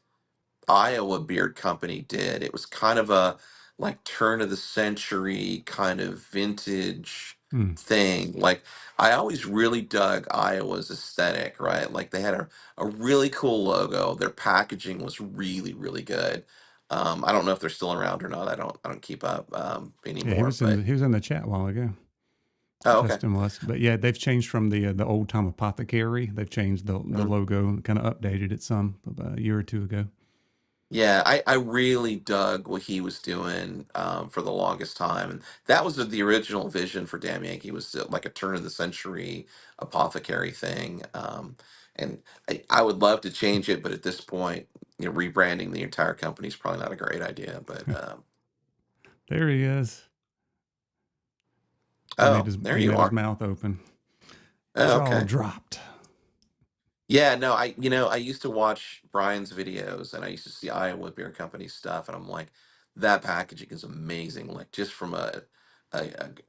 Iowa Beard Company did. It was kind of a like turn of the century kind of vintage mm, thing. Like I always really dug Iowa's aesthetic, right? Like they had a really cool logo. Their packaging was really, really good. I don't know if they're still around or not. I don't keep up yeah, anymore, but he was in the chat a while ago. Oh, okay. Justin was. But yeah, they've changed from the old time apothecary. They've changed the Mhm. logo and kind of updated it some about a year or two ago. Yeah, I really dug what he was doing for the longest time, and that was the original vision for Damn Yankee was like a turn of the century apothecary thing. And I would love to change it, but at this point, rebranding the entire company is probably not a great idea. But There he is. oh, there He you made his are. mouth open. Oh, Jaw okay. dropped. Yeah, no, I used to watch Brian's videos and I used to see Iowa Beer Company stuff, and I'm like, that packaging is amazing. Like just from a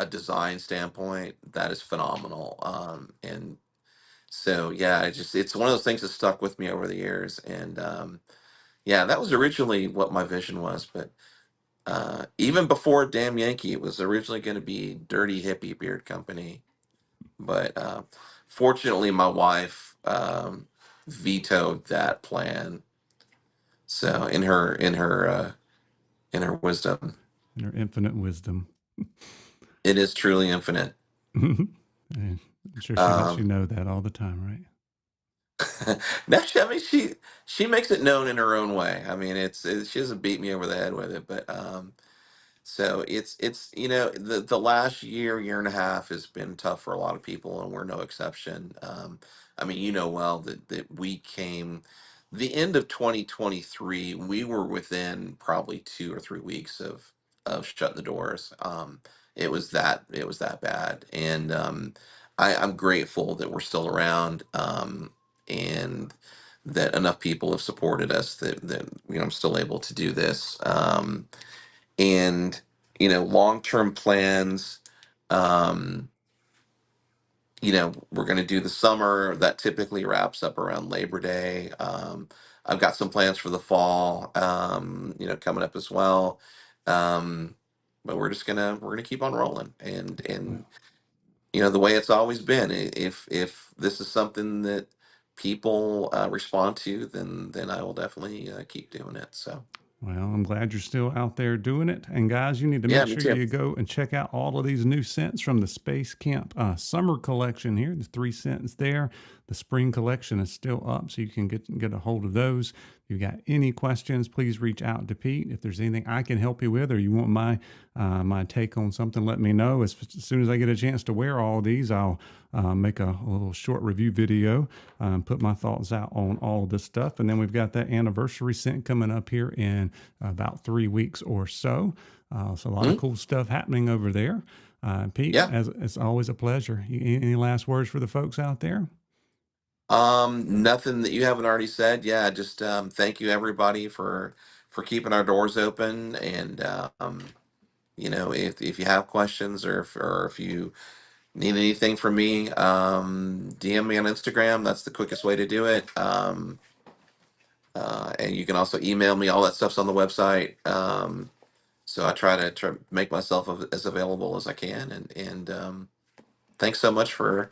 design standpoint, that is phenomenal. And so yeah, it's one of those things that stuck with me over the years. And yeah, that was originally what my vision was, but even before Damn Yankee, it was originally going to be Dirty Hippie Beard Company, but fortunately, my wife vetoed that plan. So in her wisdom, In her infinite wisdom. it is truly infinite. And I'm sure she lets you Um, know that all the time, right? no, I mean she makes it known in her own way. I mean, she doesn't beat me over the head with it, but so it's the last year and a half has been tough for a lot of people, and we're no exception. I mean, well that we came the end of 2023, we were within probably 2 or 3 weeks of shutting the doors. It was that bad, and I'm grateful that we're still around, and that enough people have supported us that I'm still able to do this. And long-term plans, um we're going to do the summer that typically wraps up around Labor Day. I've got some plans for the fall, coming up as well. um but we're gonna keep on rolling, and the way it's always been. If this is something that people respond to, then I will definitely keep doing it. So Well, I'm glad you're still out there doing it. And guys, you need to yeah, make me sure too. you go and check out all of these new scents from the Space Camp summer collection here. The 3 scents there. The spring collection is still up, so you can get a hold of those. If you've got any questions, please reach out to Pete. If there's anything I can help you with, or you want my take on something, let me know. As soon as I get a chance to wear all these, I'll make a little short review video, put my thoughts out on all of this stuff. And then we've got that anniversary scent coming up here in about 3 weeks or so. So a lot of Mhm. cool stuff happening over there. Pete, Yeah. as it's always a pleasure. Any last words for the folks out there? Nothing that you haven't already said. Yeah, just thank you everybody for keeping our doors open. And if you have questions, or if you need anything from me, DM me on Instagram. That's the quickest way to do it. And you can also email me. All that stuff's on the website. So I try to make myself as available as I can. And thanks so much for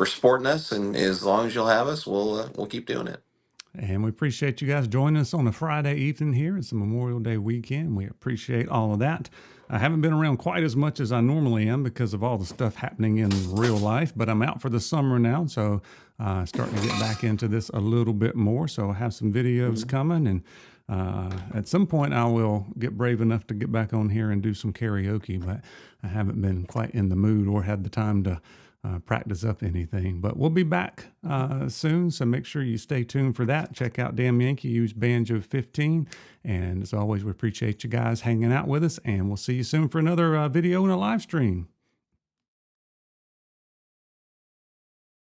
supporting us. And as long as you'll have us, we'll keep doing it. And we appreciate you guys joining us on a Friday evening here. It's a Memorial Day weekend. We appreciate all of that. I haven't been around quite as much as I normally am because of all the stuff happening in real life, but I'm out for the summer now, so starting to get back into this a little bit more. So I have some videos Mhm. coming, and at some point I will get brave enough to get back on here and do some karaoke, but I haven't been quite in the mood or had the time to practice up anything. But we'll be back soon, so make sure you stay tuned for that. Check out Damn Yankee, use Banjo 15. And as always, we appreciate you guys hanging out with us, and we'll see you soon for another video and a live stream.